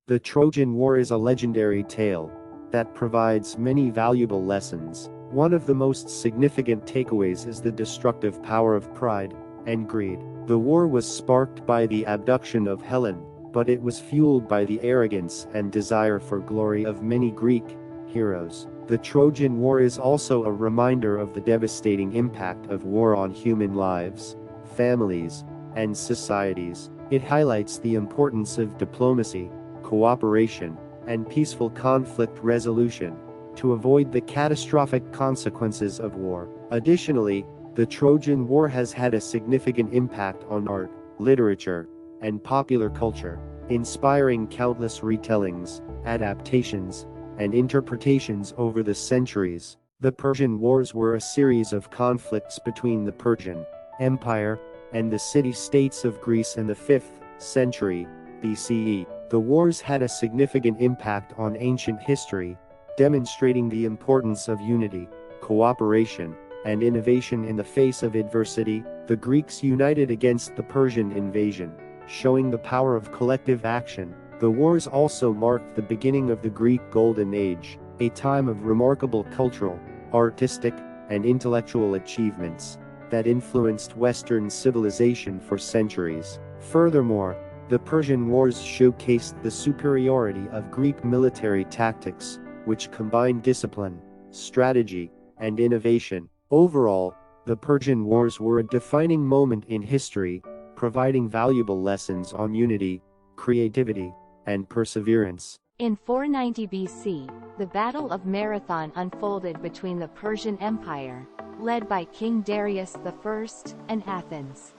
The Trojan War is a legendary tale that provides many valuable lessons. One of the most significant takeaways is the destructive power of pride and greed. The war was sparked by the abduction of Helen, but it was fueled by the arrogance and desire for glory of many Greek heroes. The Trojan War is also a reminder of the devastating impact of war on human lives, families, and societies. It highlights the importance of diplomacy, cooperation, and peaceful conflict resolution to avoid the catastrophic consequences of war. Additionally, the Trojan War has had a significant impact on art, literature, and popular culture, inspiring countless retellings, adaptations, and interpretations over the centuries. The Persian Wars were a series of conflicts between the Persian Empire and the city-states of Greece in the 5th century BCE. The wars had a significant impact on ancient history, demonstrating the importance of unity, cooperation, and innovation in the face of adversity. The Greeks united against the Persian invasion, showing the power of collective action. The wars also marked the beginning of the Greek Golden Age, a time of remarkable cultural, artistic, and intellectual achievements that influenced Western civilization for centuries. Furthermore, the Persian Wars showcased the superiority of Greek military tactics, which combined discipline, strategy, and innovation. Overall, the Persian Wars were a defining moment in history, providing valuable lessons on unity, creativity, and perseverance. In 490 BC, the Battle of Marathon unfolded between the Persian Empire, led by King Darius I, and Athens.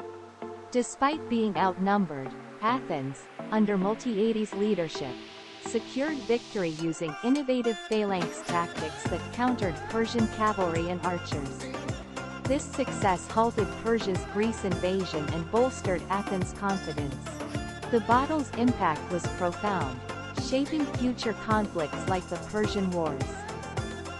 Despite being outnumbered, Athens, under Miltiades' leadership, secured victory using innovative phalanx tactics that countered Persian cavalry and archers. This success halted Persia's Greece invasion and bolstered Athens' confidence. The battle's impact was profound, shaping future conflicts like the Persian Wars.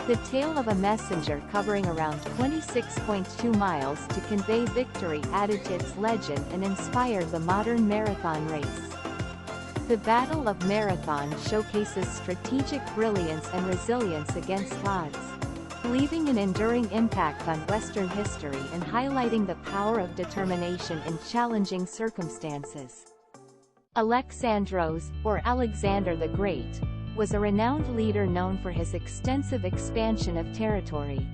The tale of a messenger covering around 26.2 miles to convey victory added to its legend and inspired the modern marathon race. The Battle of Marathon showcases strategic brilliance and resilience against odds, leaving an enduring impact on Western history and highlighting the power of determination in challenging circumstances. Alexandros, or Alexander the Great, was a renowned leader known for his extensive expansion of territory.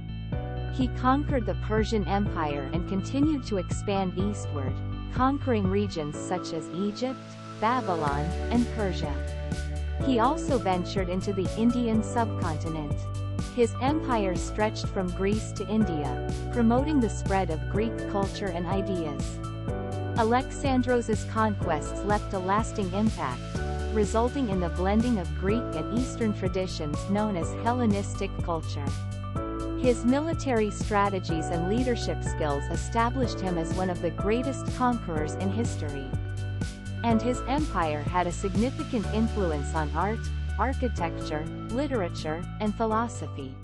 He conquered the Persian Empire and continued to expand eastward, conquering regions such as Egypt, Babylon, and Persia. He also ventured into the Indian subcontinent. His empire stretched from Greece to India, promoting the spread of Greek culture and ideas. Alexandros' conquests left a lasting impact, resulting in the blending of Greek and Eastern traditions known as Hellenistic culture. His military strategies and leadership skills established him as one of the greatest conquerors in history. And his empire had a significant influence on art, architecture, literature, and philosophy.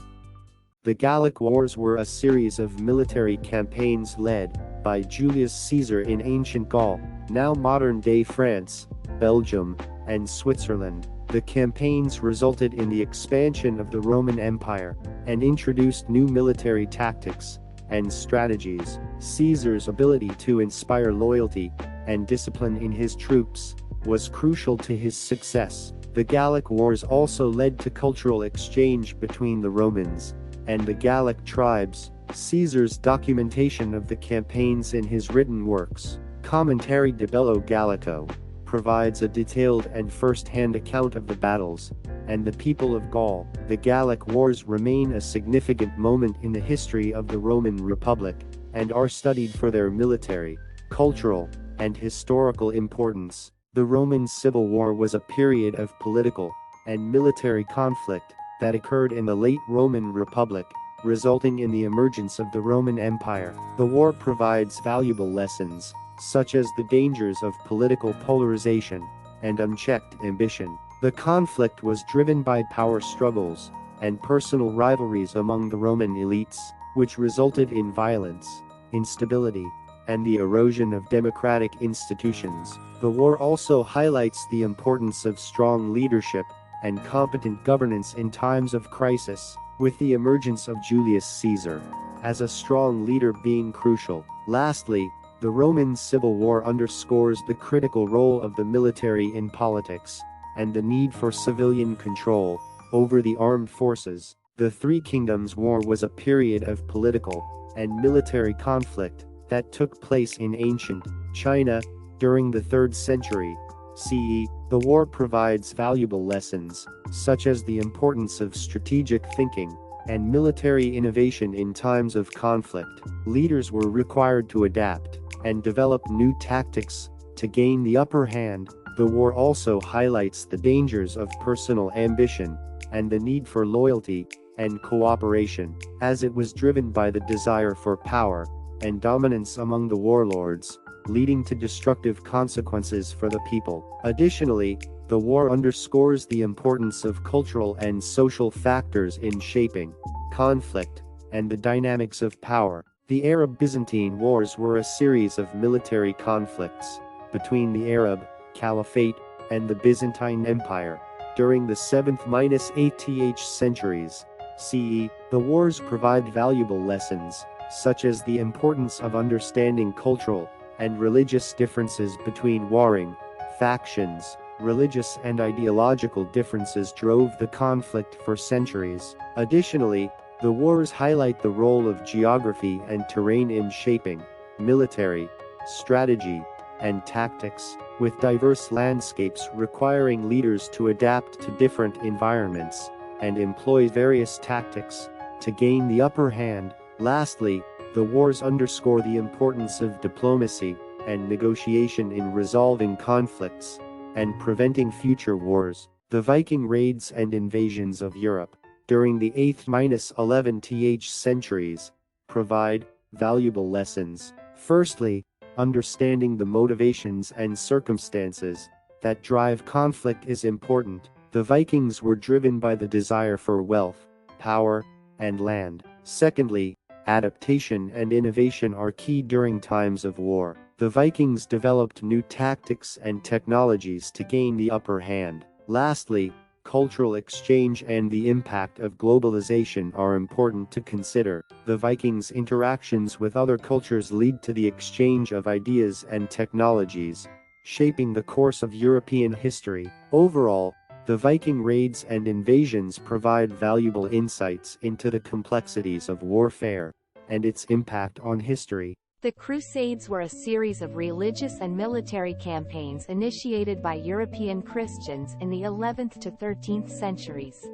The Gallic Wars were a series of military campaigns led by Julius Caesar in ancient Gaul, now modern-day France, Belgium, and Switzerland. The campaigns resulted in the expansion of the Roman Empire and introduced new military tactics and strategies. Caesar's ability to inspire loyalty and discipline in his troops was crucial to his success. The Gallic Wars also led to cultural exchange between the Romans and the Gallic tribes. Caesar's documentation of the campaigns in his written works, Commentary de Bello Gallico, provides a detailed and first-hand account of the battles and the people of Gaul. The Gallic Wars remain a significant moment in the history of the Roman Republic and are studied for their military, cultural, and historical importance. The Roman Civil War was a period of political and military conflict that occurred in the late Roman Republic, resulting in the emergence of the Roman Empire. The war provides valuable lessons, such as the dangers of political polarization and unchecked ambition. The conflict was driven by power struggles and personal rivalries among the Roman elites, which resulted in violence, instability, and the erosion of democratic institutions. The war also highlights the importance of strong leadership and competent governance in times of crisis, with the emergence of Julius Caesar as a strong leader being crucial. Lastly, the Roman Civil War underscores the critical role of the military in politics and the need for civilian control over the armed forces. The Three Kingdoms War was a period of political and military conflict that took place in ancient China during the 3rd century CE. The war provides valuable lessons, such as the importance of strategic thinking and military innovation in times of conflict. Leaders were required to adapt and develop new tactics to gain the upper hand. The war also highlights the dangers of personal ambition and the need for loyalty and cooperation, as it was driven by the desire for power and dominance among the warlords, leading to destructive consequences for the people. Additionally, the war underscores the importance of cultural and social factors in shaping conflict and the dynamics of power. The Arab-Byzantine Wars were a series of military conflicts between the Arab Caliphate and the Byzantine Empire during the 7th–8th centuries CE. The wars provide valuable lessons, such as the importance of understanding cultural and religious differences between warring factions. Religious and ideological differences drove the conflict for centuries. Additionally, the wars highlight the role of geography and terrain in shaping military strategy and tactics, with diverse landscapes requiring leaders to adapt to different environments and employ various tactics to gain the upper hand. Lastly, the wars underscore the importance of diplomacy and negotiation in resolving conflicts and preventing future wars. The Viking raids and invasions of Europe during the 8th–11th centuries provide valuable lessons. Firstly, understanding the motivations and circumstances that drive conflict is important. The Vikings were driven by the desire for wealth, power, and land. Secondly, adaptation and innovation are key during times of war. The Vikings developed new tactics and technologies to gain the upper hand. Lastly, cultural exchange and the impact of globalization are important to consider. The Vikings' interactions with other cultures lead to the exchange of ideas and technologies, shaping the course of European history. Overall, the Viking raids and invasions provide valuable insights into the complexities of warfare and its impact on history. The Crusades were a series of religious and military campaigns initiated by European Christians in the 11th to 13th centuries.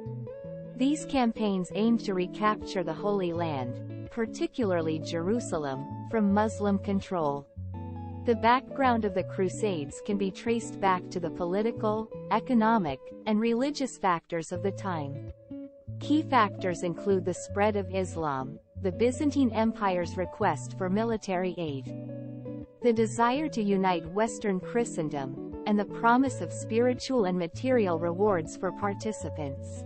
These campaigns aimed to recapture the Holy Land, particularly Jerusalem, from Muslim control. The background of the Crusades can be traced back to the political, economic, and religious factors of the time. Key factors include the spread of Islam, the Byzantine Empire's request for military aid, the desire to unite Western Christendom, and the promise of spiritual and material rewards for participants.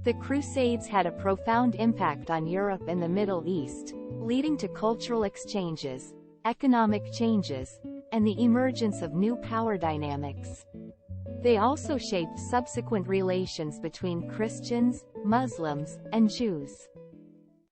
The Crusades had a profound impact on Europe and the Middle East, leading to cultural exchanges, economic changes, and the emergence of new power dynamics. They also shaped subsequent relations between Christians, Muslims, and Jews.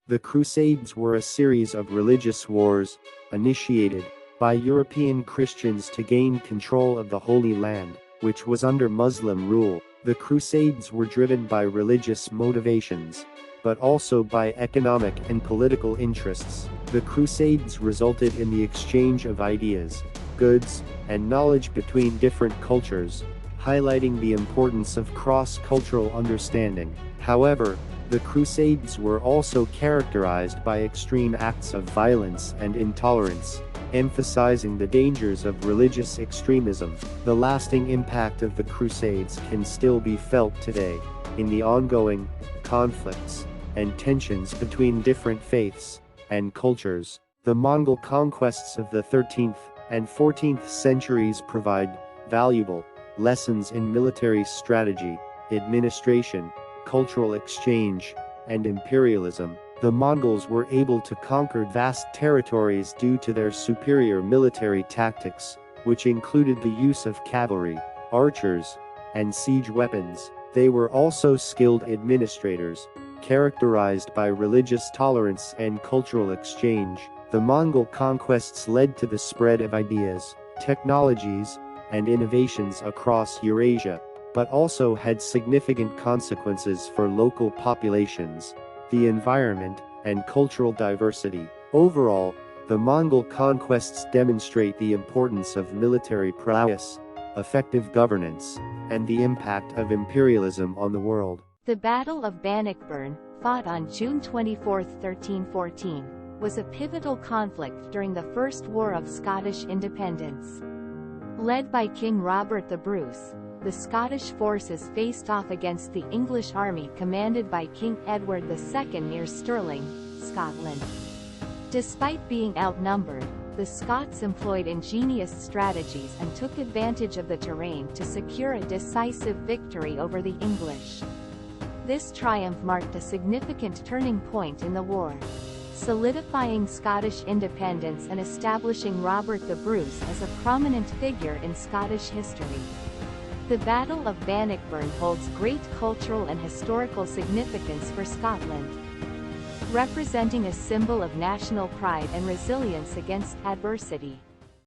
The Crusades were a series of religious wars initiated by European Christians to gain control of the Holy Land, which was under Muslim rule. The Crusades were driven by religious motivations, but also by economic and political interests. The Crusades resulted in the exchange of ideas, goods, and knowledge between different cultures, highlighting the importance of cross-cultural understanding. However, the Crusades were also characterized by extreme acts of violence and intolerance, emphasizing the dangers of religious extremism. The lasting impact of the Crusades can still be felt today, in the ongoing conflicts and tensions between different faiths and cultures. The Mongol conquests of the 13th and 14th centuries provide valuable lessons in military strategy, administration, cultural exchange, and imperialism. The Mongols were able to conquer vast territories due to their superior military tactics, which included the use of cavalry, archers, and siege weapons. They were also skilled administrators, characterized by religious tolerance and cultural exchange. The Mongol conquests led to the spread of ideas, technologies, and innovations across Eurasia, but also had significant consequences for local populations, the environment, and cultural diversity. Overall, the Mongol conquests demonstrate the importance of military prowess, effective governance, and the impact of imperialism on the world. The Battle of Bannockburn, fought on June 24, 1314, was a pivotal conflict during the First War of Scottish Independence. Led by King Robert the Bruce, the Scottish forces faced off against the English army commanded by King Edward II near Stirling, Scotland. Despite being outnumbered, the Scots employed ingenious strategies and took advantage of the terrain to secure a decisive victory over the English. This triumph marked a significant turning point in the war, solidifying Scottish independence and establishing Robert the Bruce as a prominent figure in Scottish history. The Battle of Bannockburn holds great cultural and historical significance for Scotland, representing a symbol of national pride and resilience against adversity.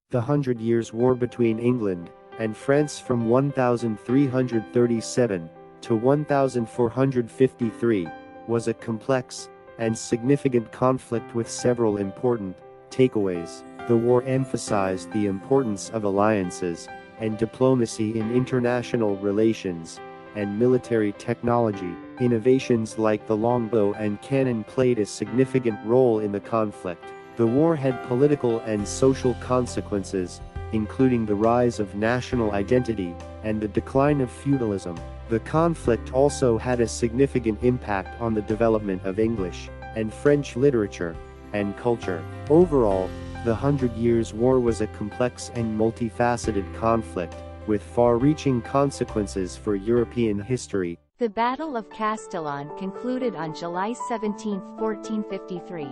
The 100 Years' War between England and France from 1337 to 1453 was a complex and significant conflict with several important takeaways. The war emphasized the importance of alliances and diplomacy in international relations and military technology. Innovations like the longbow and cannon played a significant role in the conflict. The war had political and social consequences, including the rise of national identity and the decline of feudalism. The conflict also had a significant impact on the development of English and French literature and culture. Overall, the 100 Years' War was a complex and multifaceted conflict, with far-reaching consequences for European history. The Battle of Castellon concluded on July 17, 1453,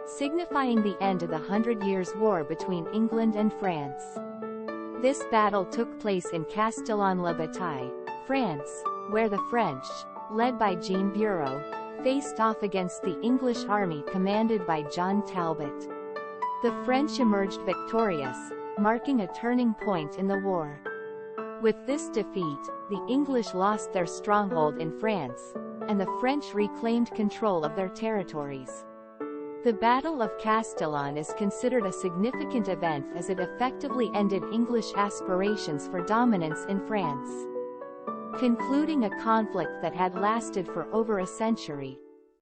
signifying the end of the 100 Years' War between England and France. This battle took place in Castellon-le-Bataille, France, where the French, led by Jean Bureau, faced off against the English army commanded by John Talbot. The French emerged victorious, marking a turning point in the war. With this defeat, the English lost their stronghold in France, and the French reclaimed control of their territories. The Battle of Castellon is considered a significant event as it effectively ended English aspirations for dominance in France, concluding a conflict that had lasted for over a century.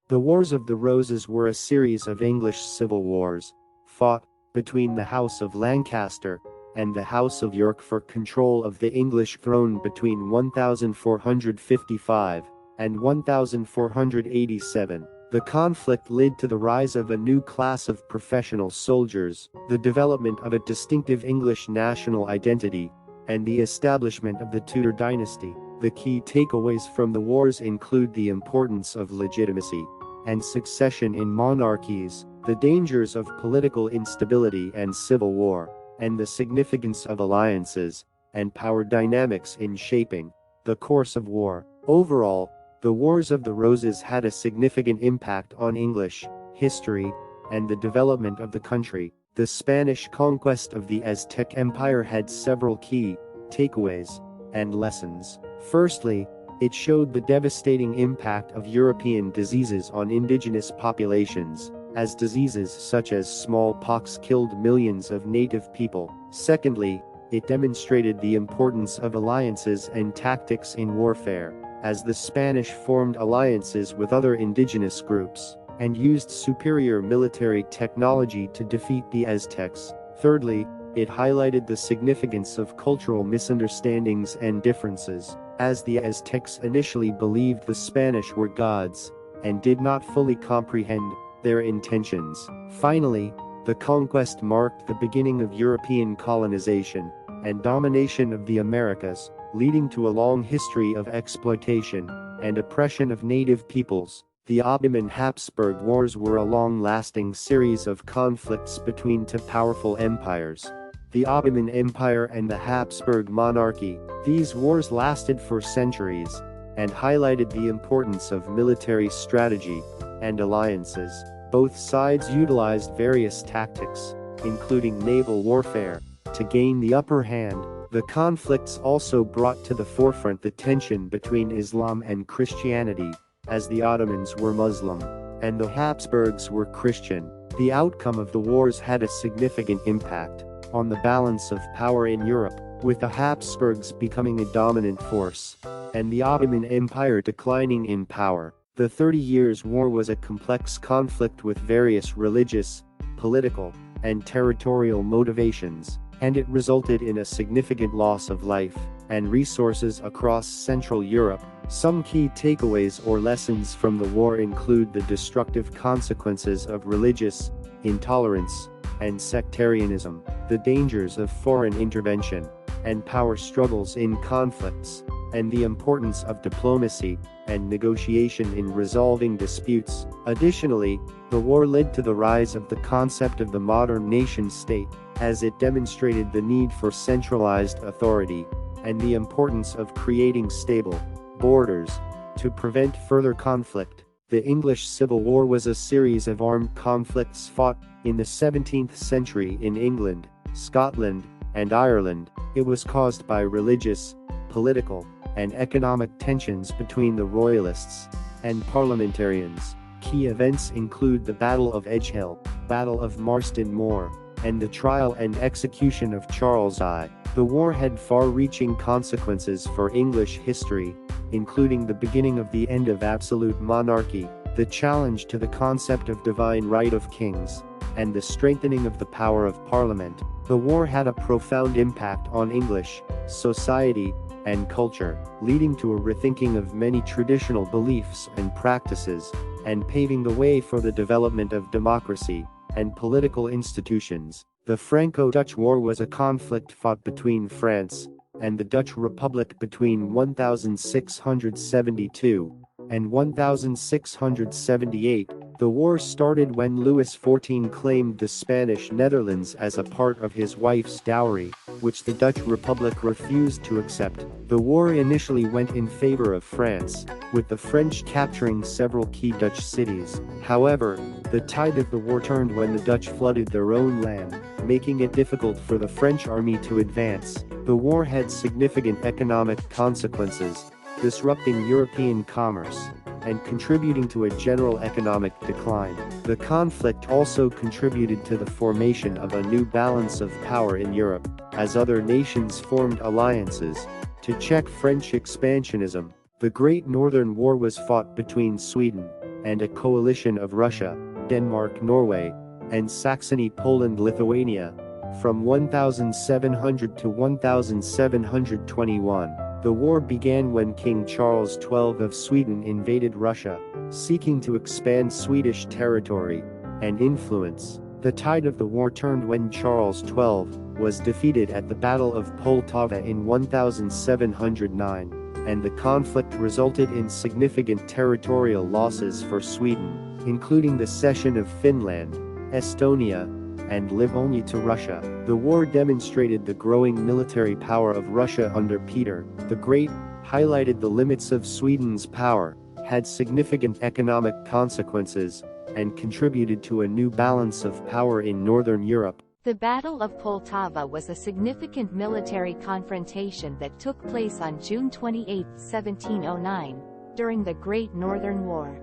The Wars of the Roses were a series of English civil wars, fought between the House of Lancaster and the House of York for control of the English throne between 1455 and 1487. The conflict led to the rise of a new class of professional soldiers, the development of a distinctive English national identity, and the establishment of the Tudor dynasty. The key takeaways from the wars include the importance of legitimacy and succession in monarchies, the dangers of political instability and civil war, and the significance of alliances and power dynamics in shaping the course of war. Overall, the Wars of the Roses had a significant impact on English history and the development of the country. The Spanish conquest of the Aztec Empire had several key takeaways and lessons. Firstly, it showed the devastating impact of European diseases on indigenous populations, as diseases such as smallpox killed millions of native people. Secondly, it demonstrated the importance of alliances and tactics in warfare, as the Spanish formed alliances with other indigenous groups and used superior military technology to defeat the Aztecs. Thirdly, it highlighted the significance of cultural misunderstandings and differences, as the Aztecs initially believed the Spanish were gods and did not fully comprehend their intentions. Finally, the conquest marked the beginning of European colonization and domination of the Americas, leading to a long history of exploitation and oppression of native peoples. The Ottoman-Habsburg Wars were a long-lasting series of conflicts between two powerful empires, the Ottoman Empire and the Habsburg monarchy. These wars lasted for centuries and highlighted the importance of military strategy and alliances. Both sides utilized various tactics, including naval warfare, to gain the upper hand. The conflicts also brought to the forefront the tension between Islam and Christianity, as the Ottomans were Muslim and the Habsburgs were Christian. The outcome of the wars had a significant impact on the balance of power in Europe, with the Habsburgs becoming a dominant force and the Ottoman Empire declining in power. The 30 Years' War was a complex conflict with various religious, political, and territorial motivations, and it resulted in a significant loss of life and resources across Central Europe. Some key takeaways or lessons from the war include the destructive consequences of religious intolerance and sectarianism, the dangers of foreign intervention and power struggles in conflicts, and the importance of diplomacy and negotiation in resolving disputes. Additionally, the war led to the rise of the concept of the modern nation-state, as it demonstrated the need for centralized authority and the importance of creating stable borders to prevent further conflict. The English Civil War was a series of armed conflicts fought in the 17th century in England, Scotland, and Ireland. It was caused by religious, political, and economic tensions between the royalists and parliamentarians. Key events include the Battle of Edgehill, Battle of Marston Moor, and the trial and execution of Charles I. The war had far-reaching consequences for English history, including the beginning of the end of absolute monarchy, the challenge to the concept of divine right of kings, and the strengthening of the power of Parliament. The war had a profound impact on English society and culture, leading to a rethinking of many traditional beliefs and practices, and paving the way for the development of democracy and political institutions. The Franco-Dutch War was a conflict fought between France and the Dutch Republic between 1672 and 1678. The war started when Louis XIV claimed the Spanish Netherlands as a part of his wife's dowry, which the Dutch Republic refused to accept. The war initially went in favor of France, with the French capturing several key Dutch cities. However, the tide of the war turned when the Dutch flooded their own land, making it difficult for the French army to advance. The war had significant economic consequences, disrupting European commerce and contributing to a general economic decline. The conflict also contributed to the formation of a new balance of power in Europe, as other nations formed alliances to check French expansionism. The Great Northern War was fought between Sweden and a coalition of Russia, Denmark, Norway, and Saxony, Poland, Lithuania, from 1700 to 1721. The war began when King Charles XII of Sweden invaded Russia, seeking to expand Swedish territory and influence. The tide of the war turned when Charles XII was defeated at the Battle of Poltava in 1709, and the conflict resulted in significant territorial losses for Sweden, including the cession of Finland, Estonia, and Livonia to Russia. The war demonstrated the growing military power of Russia under Peter the Great, highlighted the limits of Sweden's power, had significant economic consequences, and contributed to a new balance of power in Northern Europe. The Battle of Poltava was a significant military confrontation that took place on June 28, 1709, during the Great Northern War.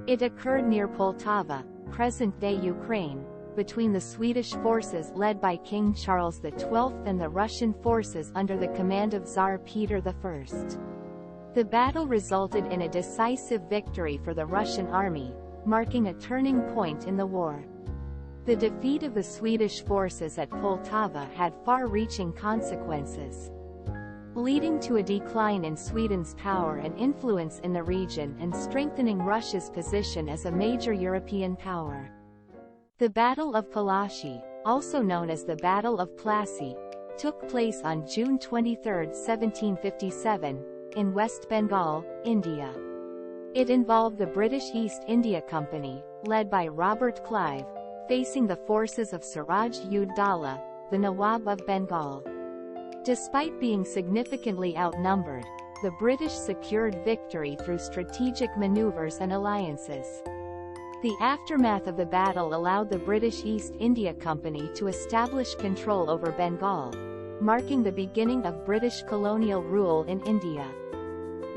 It occurred near Poltava, present-day Ukraine, between the Swedish forces led by King Charles XII and the Russian forces under the command of Tsar Peter I. The battle resulted in a decisive victory for the Russian army, marking a turning point in the war. The defeat of the Swedish forces at Poltava had far-reaching consequences, leading to a decline in Sweden's power and influence in the region and strengthening Russia's position as a major European power. The Battle of Palachi, also known as the Battle of Plassey, took place on June 23, 1757, in West Bengal, India. It involved the British East India Company, led by Robert Clive, facing the forces of Siraj-ud-Daulah, the Nawab of Bengal. Despite being significantly outnumbered, the British secured victory through strategic maneuvers and alliances. The aftermath of the battle allowed the British East India Company to establish control over Bengal, marking the beginning of British colonial rule in India.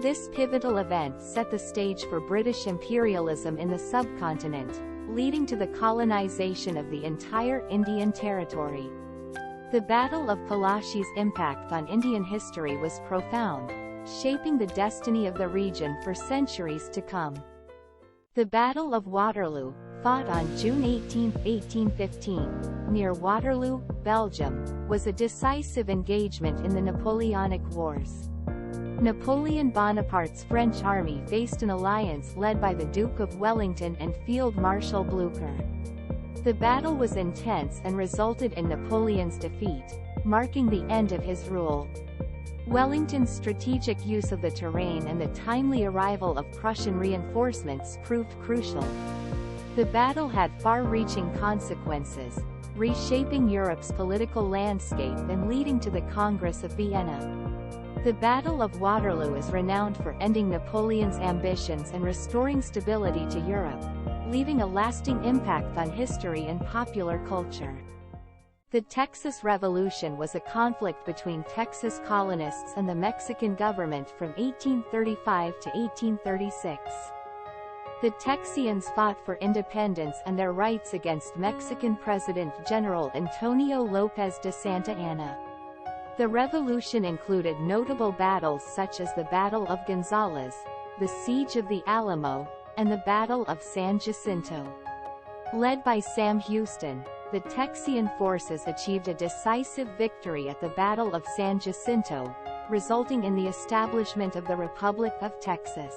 This pivotal event set the stage for British imperialism in the subcontinent, leading to the colonization of the entire Indian territory. The Battle of Plassey's impact on Indian history was profound, shaping the destiny of the region for centuries to come. The Battle of Waterloo, fought on June 18, 1815, near Waterloo, Belgium, was a decisive engagement in the Napoleonic Wars. Napoleon Bonaparte's French army faced an alliance led by the Duke of Wellington and Field Marshal Blucher. The battle was intense and resulted in Napoleon's defeat, marking the end of his rule. Wellington's strategic use of the terrain and the timely arrival of Prussian reinforcements proved crucial. The battle had far-reaching consequences, reshaping Europe's political landscape and leading to the Congress of Vienna. The Battle of Waterloo is renowned for ending Napoleon's ambitions and restoring stability to Europe, leaving a lasting impact on history and popular culture. The Texas Revolution was a conflict between Texas colonists and the Mexican government from 1835 to 1836. The Texians fought for independence and their rights against Mexican President General Antonio López de Santa Anna. The revolution included notable battles such as the Battle of Gonzales, the Siege of the Alamo, and the Battle of San Jacinto. Led by Sam Houston, the Texian forces achieved a decisive victory at the Battle of San Jacinto, resulting in the establishment of the Republic of Texas.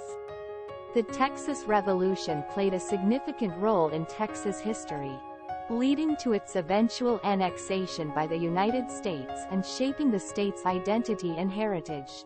The Texas Revolution played a significant role in Texas history, leading to its eventual annexation by the United States and shaping the state's identity and heritage.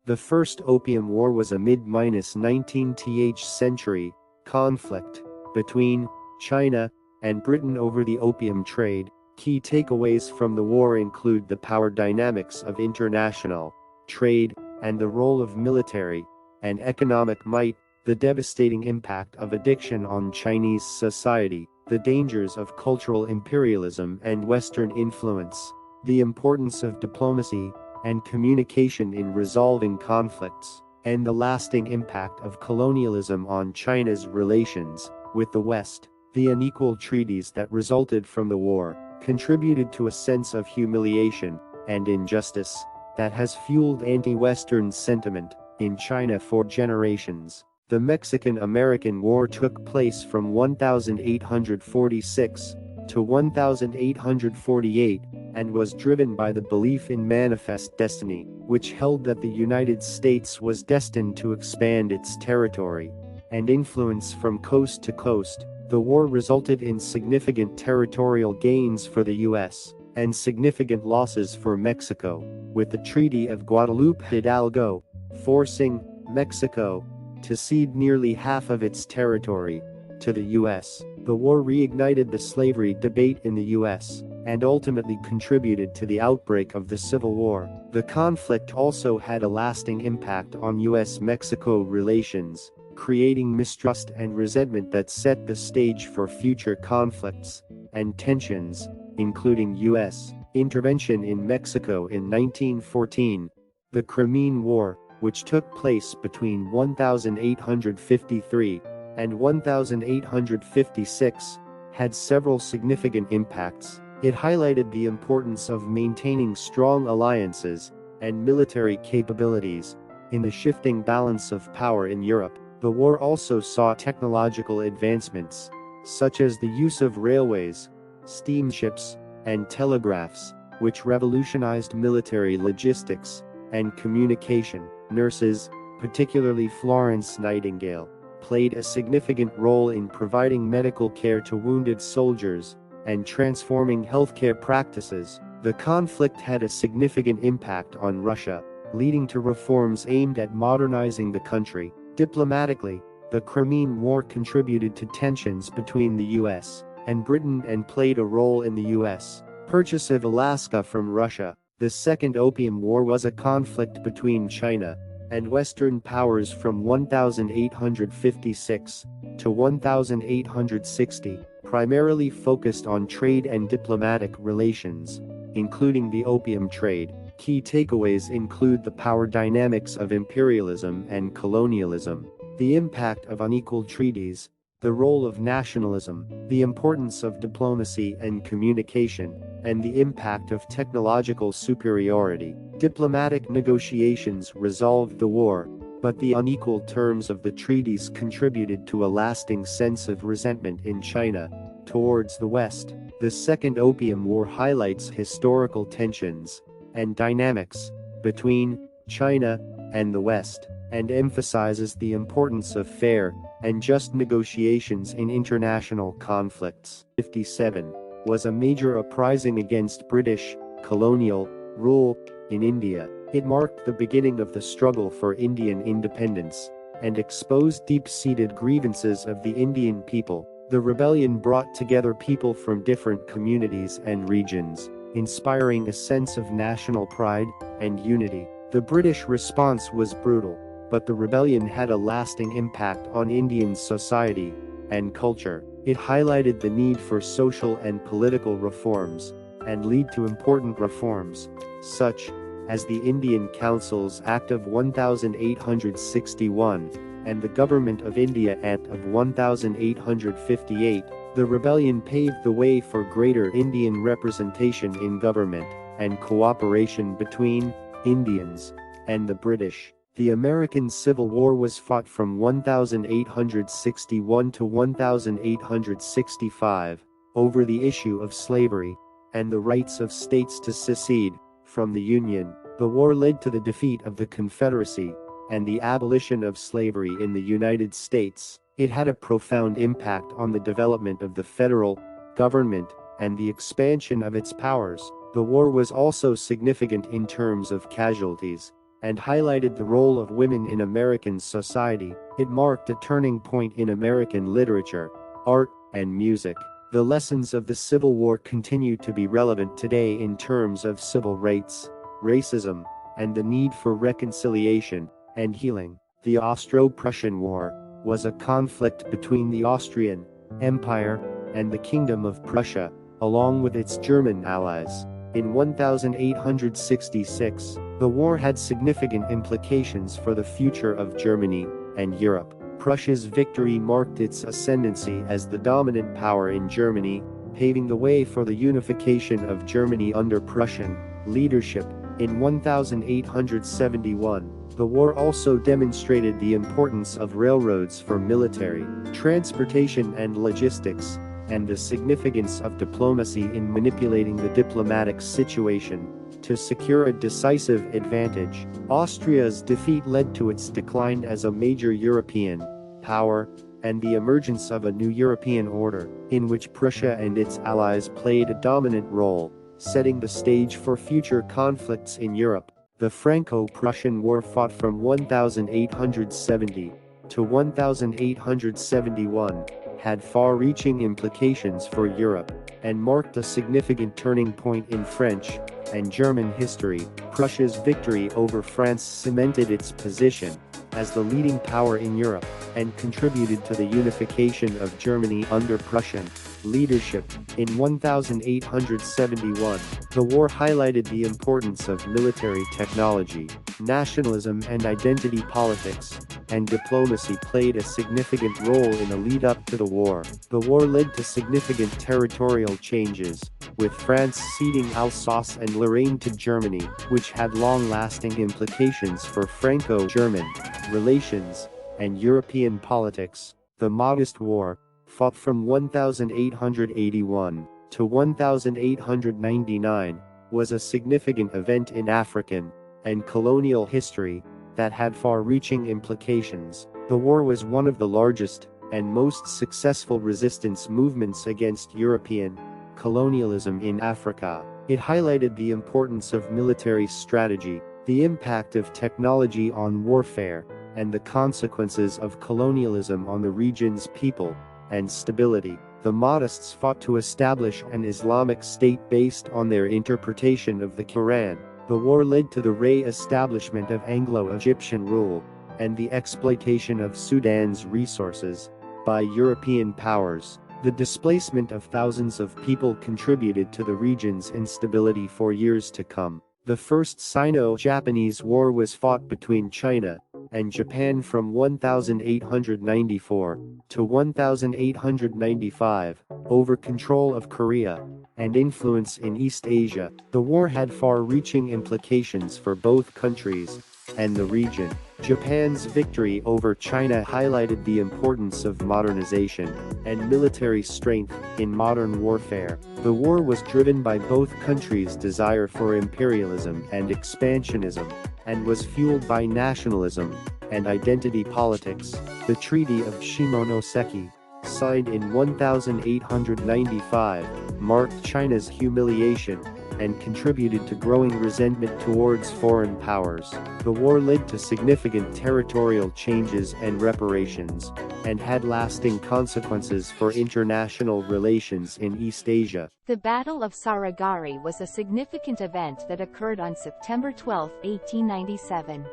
The First Opium War was a mid-19th century conflict between China and Britain over the opium trade. Key takeaways from the war include the power dynamics of international trade and the role of military and economic might, the devastating impact of addiction on Chinese society, the dangers of cultural imperialism and Western influence, the importance of diplomacy and communication in resolving conflicts, and the lasting impact of colonialism on China's relations with the West. The unequal treaties that resulted from the war contributed to a sense of humiliation and injustice that has fueled anti-Western sentiment in China for generations. The Mexican-American War took place from 1846 to 1848 and was driven by the belief in manifest destiny, which held that the United States was destined to expand its territory and influence from coast to coast. The war resulted in significant territorial gains for the U.S. and significant losses for Mexico, with the Treaty of Guadalupe Hidalgo forcing Mexico to cede nearly half of its territory to the U.S. The war reignited the slavery debate in the U.S. and ultimately contributed to the outbreak of the Civil War. The conflict also had a lasting impact on U.S.-Mexico relations, creating mistrust and resentment that set the stage for future conflicts and tensions, including U.S. intervention in Mexico in 1914. The Crimean War, which took place between 1853 and 1856, had several significant impacts. It highlighted the importance of maintaining strong alliances and military capabilities in the shifting balance of power in Europe. The war also saw technological advancements, such as the use of railways, steamships, and telegraphs, which revolutionized military logistics and communication. Nurses, particularly Florence Nightingale, played a significant role in providing medical care to wounded soldiers and transforming healthcare practices. The conflict had a significant impact on Russia, leading to reforms aimed at modernizing the country. Diplomatically, the Crimean War contributed to tensions between the US and Britain and played a role in the US purchase of Alaska from Russia. The Second Opium War was a conflict between China and Western powers from 1856 to 1860, primarily focused on trade and diplomatic relations, including the opium trade. Key takeaways include the power dynamics of imperialism and colonialism, the impact of unequal treaties, the role of nationalism, the importance of diplomacy and communication, and the impact of technological superiority. Diplomatic negotiations resolved the war, but the unequal terms of the treaties contributed to a lasting sense of resentment in China towards the West. The Second Opium War highlights historical tensions and dynamics between China and the West, and emphasizes the importance of fair and just negotiations in international conflicts. 57 was a major uprising against British colonial rule in India. It marked the beginning of the struggle for Indian independence and exposed deep-seated grievances of the Indian people. The rebellion brought together people from different communities and regions, inspiring a sense of national pride and unity. The British response was brutal, but the rebellion had a lasting impact on Indian society and culture. It highlighted the need for social and political reforms, and led to important reforms, such as the Indian Council's Act of 1861 and the Government of India Act of 1858. The rebellion paved the way for greater Indian representation in government and cooperation between Indians and the British. The American Civil War was fought from 1861 to 1865 over the issue of slavery and the rights of states to secede from the Union. The war led to the defeat of the Confederacy and the abolition of slavery in the United States. It had a profound impact on the development of the federal government and the expansion of its powers. The war was also significant in terms of casualties and highlighted the role of women in American society. It marked a turning point in American literature, art, and music. The lessons of the Civil War continue to be relevant today in terms of civil rights, racism, and the need for reconciliation and healing. The Austro-Prussian War was a conflict between the Austrian Empire and the Kingdom of Prussia, along with its German allies. In 1866, the war had significant implications for the future of Germany and Europe. Prussia's victory marked its ascendancy as the dominant power in Germany, paving the way for the unification of Germany under Prussian leadership. In 1871, the war also demonstrated the importance of railroads for military transportation and logistics, and the significance of diplomacy in manipulating the diplomatic situation to secure a decisive advantage. Austria's defeat led to its decline as a major European power and the emergence of a new European order, in which Prussia and its allies played a dominant role, setting the stage for future conflicts in Europe. The Franco-Prussian War, fought from 1870 to 1871, had far-reaching implications for Europe and marked a significant turning point in French and German history. Prussia's victory over France cemented its position as the leading power in Europe and contributed to the unification of Germany under Prussian leadership. In 1871, the war highlighted the importance of military technology, nationalism and identity politics, and diplomacy played a significant role in the lead-up to the war. The war led to significant territorial changes, with France ceding Alsace and Lorraine to Germany, which had long-lasting implications for Franco-German relations and European politics. The Maoist War, fought from 1881 to 1899, was a significant event in African and colonial history that had far-reaching implications. The war was one of the largest and most successful resistance movements against European colonialism in Africa. It highlighted the importance of military strategy, the impact of technology on warfare, and the consequences of colonialism on the region's people and stability. The Mahdists fought to establish an Islamic state based on their interpretation of the Quran. The war led to the re-establishment of Anglo-Egyptian rule and the exploitation of Sudan's resources by European powers. The displacement of thousands of people contributed to the region's instability for years to come. The First Sino-Japanese War was fought between China and Japan from 1894 to 1895, over control of Korea and influence in East Asia. The war had far-reaching implications for both countries and the region. Japan's victory over China highlighted the importance of modernization and military strength in modern warfare. The war was driven by both countries' desire for imperialism and expansionism, and was fueled by nationalism and identity politics. The Treaty of Shimonoseki, signed in 1895, marked China's humiliation and contributed to growing resentment towards foreign powers. The war led to significant territorial changes and reparations, and had lasting consequences for international relations in East Asia. The Battle of Saragari was a significant event that occurred on September 12, 1897.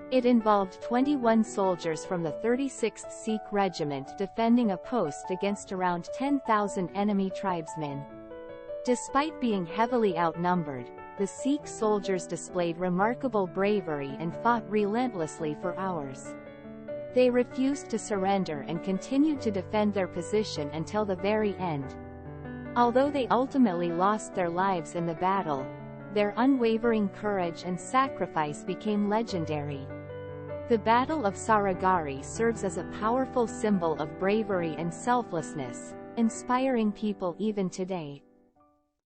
It involved 21 soldiers from the 36th Sikh Regiment defending a post against around 10,000 enemy tribesmen. Despite being heavily outnumbered, the Sikh soldiers displayed remarkable bravery and fought relentlessly for hours. They refused to surrender and continued to defend their position until the very end. Although they ultimately lost their lives in the battle, their unwavering courage and sacrifice became legendary. The Battle of Saragari serves as a powerful symbol of bravery and selflessness, inspiring people even today.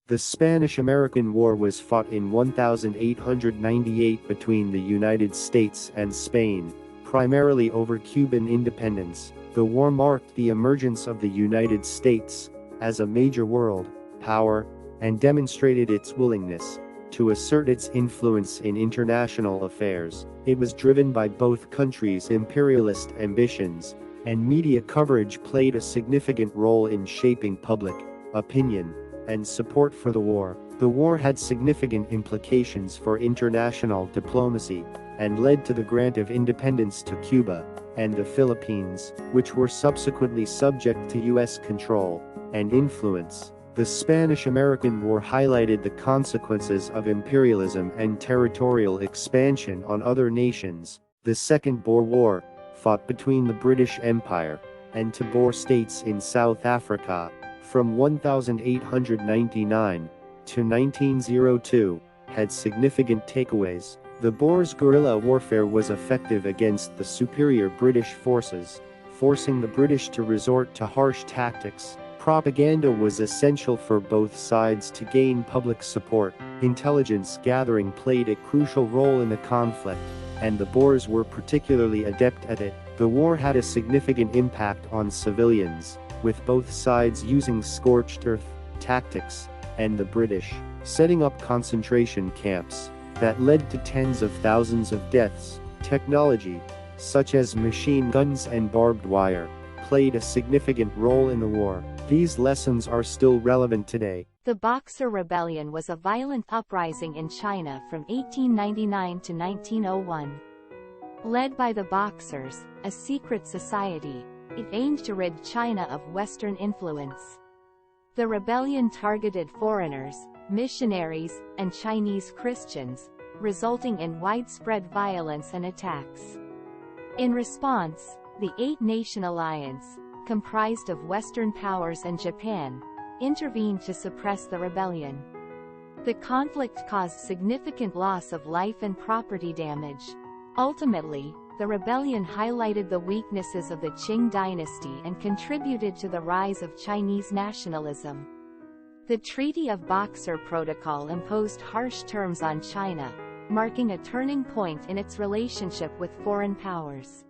The Spanish-American War was fought in 1898 between the United States and Spain, primarily over Cuban independence. The war marked the emergence of the United States as a major world power and demonstrated its willingness to assert its influence in international affairs. It was driven by both countries' imperialist ambitions, and media coverage played a significant role in shaping public opinion and support for the war. The war had significant implications for international diplomacy and led to the grant of independence to Cuba and the Philippines, which were subsequently subject to U.S. control and influence. The Spanish-American War highlighted the consequences of imperialism and territorial expansion on other nations. The Second Boer War, fought between the British Empire and the Boer states in South Africa, from 1899 to 1902, had significant takeaways. The Boers' guerrilla warfare was effective against the superior British forces, forcing the British to resort to harsh tactics. Propaganda was essential for both sides to gain public support. Intelligence gathering played a crucial role in the conflict, and the Boers were particularly adept at it. The war had a significant impact on civilians, with both sides using scorched earth tactics, and the British setting up concentration camps that led to tens of thousands of deaths. Technology, such as machine guns and barbed wire, played a significant role in the war. These lessons are still relevant today. The Boxer Rebellion was a violent uprising in China from 1899 to 1901. Led by the Boxers, a secret society, it aimed to rid China of Western influence. The rebellion targeted foreigners, missionaries, and Chinese Christians, resulting in widespread violence and attacks. In response, the Eight-Nation Alliance, comprised of Western powers and Japan, intervened to suppress the rebellion. The conflict caused significant loss of life and property damage. Ultimately, the rebellion highlighted the weaknesses of the Qing dynasty and contributed to the rise of Chinese nationalism. The Treaty of Boxer Protocol imposed harsh terms on China, marking a turning point in its relationship with foreign powers.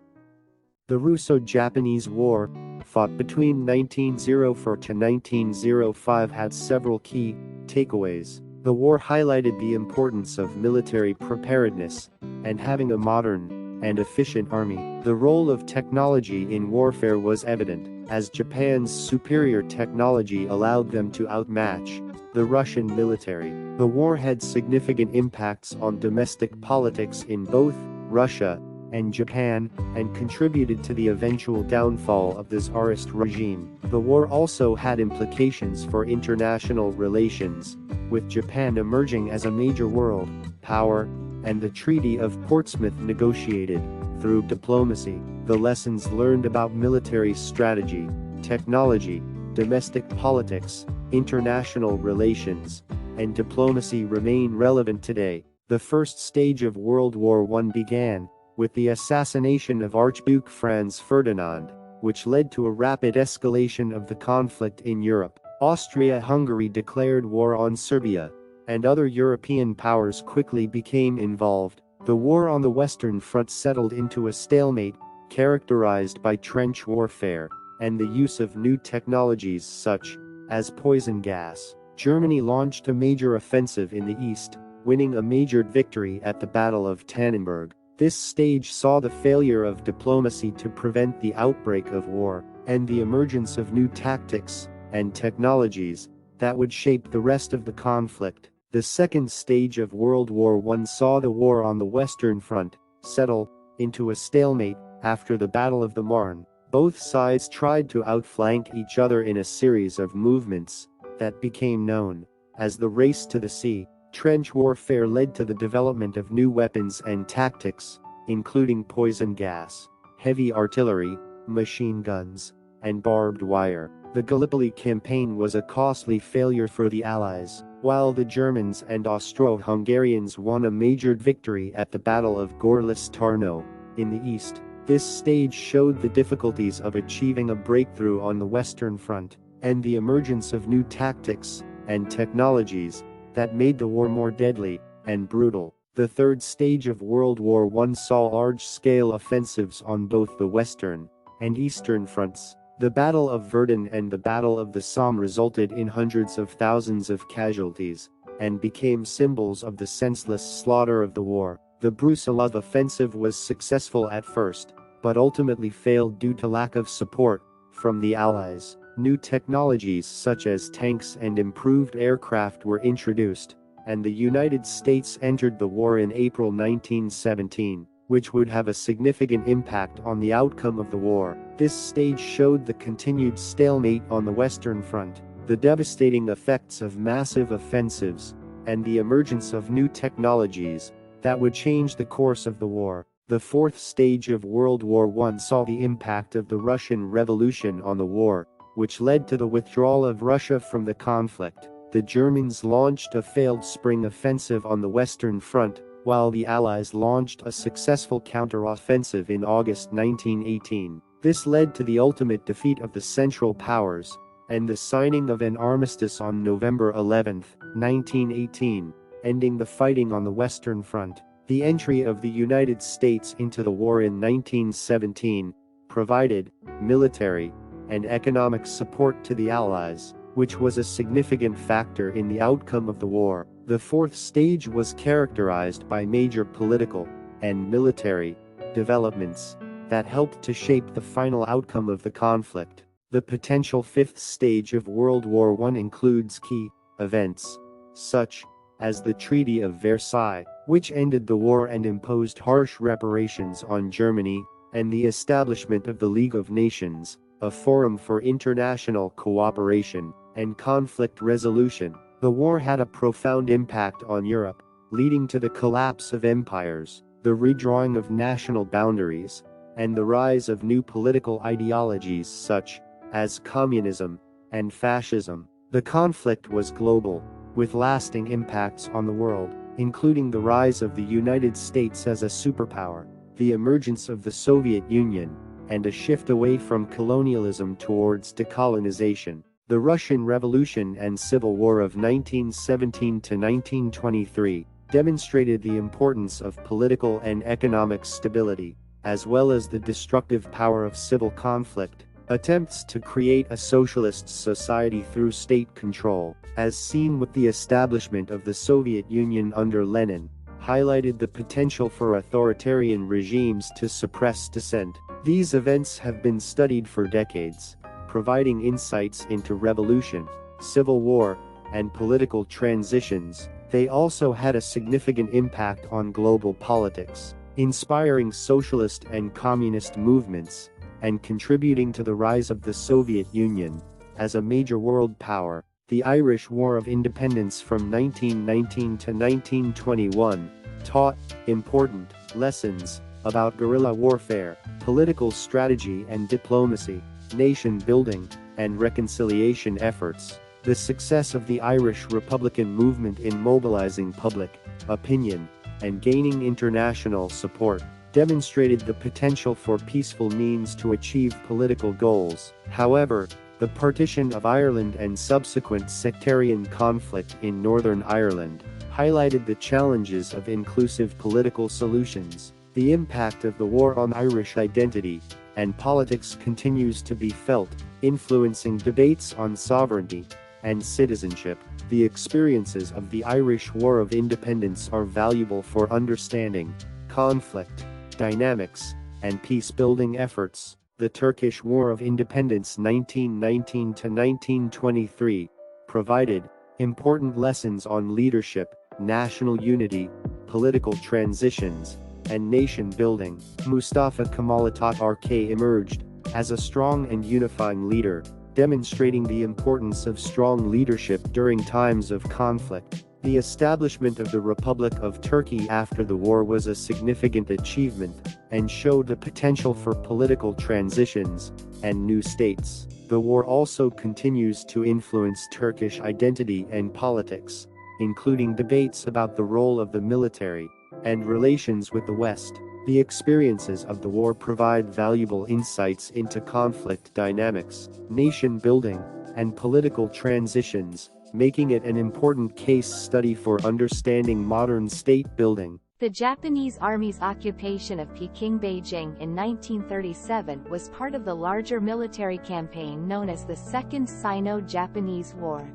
The Russo-Japanese War, fought between 1904 to 1905, had several key takeaways. The war highlighted the importance of military preparedness and having a modern and efficient army. The role of technology in warfare was evident, as Japan's superior technology allowed them to outmatch the Russian military. The war had significant impacts on domestic politics in both Russia and Japan, and contributed to the eventual downfall of the Tsarist regime. The war also had implications for international relations, with Japan emerging as a major world power, and the Treaty of Portsmouth negotiated through diplomacy. The lessons learned about military strategy, technology, domestic politics, international relations, and diplomacy remain relevant today. The first stage of World War I began with the assassination of Archduke Franz Ferdinand, which led to a rapid escalation of the conflict in Europe. Austria-Hungary declared war on Serbia, and other European powers quickly became involved. The war on the Western Front settled into a stalemate, characterized by trench warfare and the use of new technologies such as poison gas. Germany launched a major offensive in the east, winning a major victory at the Battle of Tannenberg. This stage saw the failure of diplomacy to prevent the outbreak of war, and the emergence of new tactics and technologies that would shape the rest of the conflict. The second stage of World War I saw the war on the Western Front settle into a stalemate after the Battle of the Marne. Both sides tried to outflank each other in a series of movements that became known as the Race to the Sea. Trench warfare led to the development of new weapons and tactics, including poison gas, heavy artillery, machine guns, and barbed wire. The Gallipoli campaign was a costly failure for the Allies, while the Germans and Austro-Hungarians won a major victory at the Battle of Gorlice-Tarnow in the east. This stage showed the difficulties of achieving a breakthrough on the Western Front, and the emergence of new tactics and technologies that made the war more deadly and brutal. The third stage of World War I saw large-scale offensives on both the Western and Eastern fronts. The Battle of Verdun and the Battle of the Somme resulted in hundreds of thousands of casualties, and became symbols of the senseless slaughter of the war. The Brusilov offensive was successful at first, but ultimately failed due to lack of support from the Allies. New technologies such as tanks and improved aircraft were introduced, and the United States entered the war in April 1917, which would have a significant impact on the outcome of the war. This stage showed the continued stalemate on the Western Front, the devastating effects of massive offensives, and the emergence of new technologies that would change the course of the war. The fourth stage of World War I saw the impact of the Russian Revolution on the war, which led to the withdrawal of Russia from the conflict. The Germans launched a failed spring offensive on the Western Front, while the Allies launched a successful counter-offensive in August 1918. This led to the ultimate defeat of the Central Powers, and the signing of an armistice on November 11, 1918, ending the fighting on the Western Front. The entry of the United States into the war in 1917 provided military and economic support to the Allies, which was a significant factor in the outcome of the war. The fourth stage was characterized by major political and military developments that helped to shape the final outcome of the conflict. The potential fifth stage of World War I includes key events, such as the Treaty of Versailles, which ended the war and imposed harsh reparations on Germany, and the establishment of the League of Nations, a forum for international cooperation and conflict resolution. The war had a profound impact on Europe, leading to the collapse of empires, the redrawing of national boundaries, and the rise of new political ideologies such as communism and fascism. The conflict was global, with lasting impacts on the world, including the rise of the United States as a superpower, the emergence of the Soviet Union, and a shift away from colonialism towards decolonization. The Russian Revolution and Civil War of 1917 to 1923 demonstrated the importance of political and economic stability, as well as the destructive power of civil conflict. Attempts to create a socialist society through state control, as seen with the establishment of the Soviet Union under Lenin, highlighted the potential for authoritarian regimes to suppress dissent. These events have been studied for decades, providing insights into revolution, civil war, and political transitions. They also had a significant impact on global politics, inspiring socialist and communist movements, and contributing to the rise of the Soviet Union as a major world power. The Irish War of Independence from 1919 to 1921 taught important lessons about guerrilla warfare, political strategy and diplomacy, nation building, and reconciliation efforts. The success of the Irish Republican movement in mobilizing public opinion and gaining international support demonstrated the potential for peaceful means to achieve political goals. However, the partition of Ireland and subsequent sectarian conflict in Northern Ireland highlighted the challenges of inclusive political solutions. The impact of the war on Irish identity and politics continues to be felt, influencing debates on sovereignty and citizenship. The experiences of the Irish War of Independence are valuable for understanding conflict dynamics and peace-building efforts. The Turkish War of Independence 1919 to 1923 provided important lessons on leadership, national unity, political transitions, and nation building. Mustafa Kemal Atatürk emerged as a strong and unifying leader, demonstrating the importance of strong leadership during times of conflict. The establishment of the Republic of Turkey after the war was a significant achievement and showed the potential for political transitions and new states. The war also continues to influence Turkish identity and politics, including debates about the role of the military and relations with the West. The experiences of the war provide valuable insights into conflict dynamics, nation building, and political transitions, making it an important case study for understanding modern state building. The Japanese Army's occupation of Peking-Beijing in 1937 was part of the larger military campaign known as the Second Sino-Japanese War.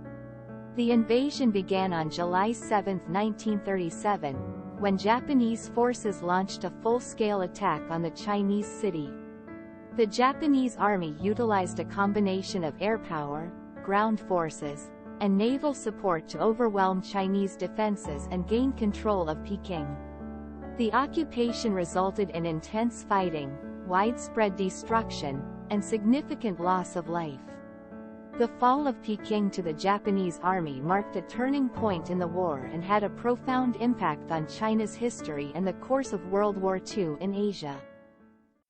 The invasion began on July 7, 1937, when Japanese forces launched a full-scale attack on the Chinese city. The Japanese Army utilized a combination of air power, ground forces, and naval support to overwhelm Chinese defenses and gain control of Peking. The occupation resulted in intense fighting, widespread destruction, and significant loss of life. The fall of Peking to the Japanese Army marked a turning point in the war and had a profound impact on China's history and the course of World War II in Asia.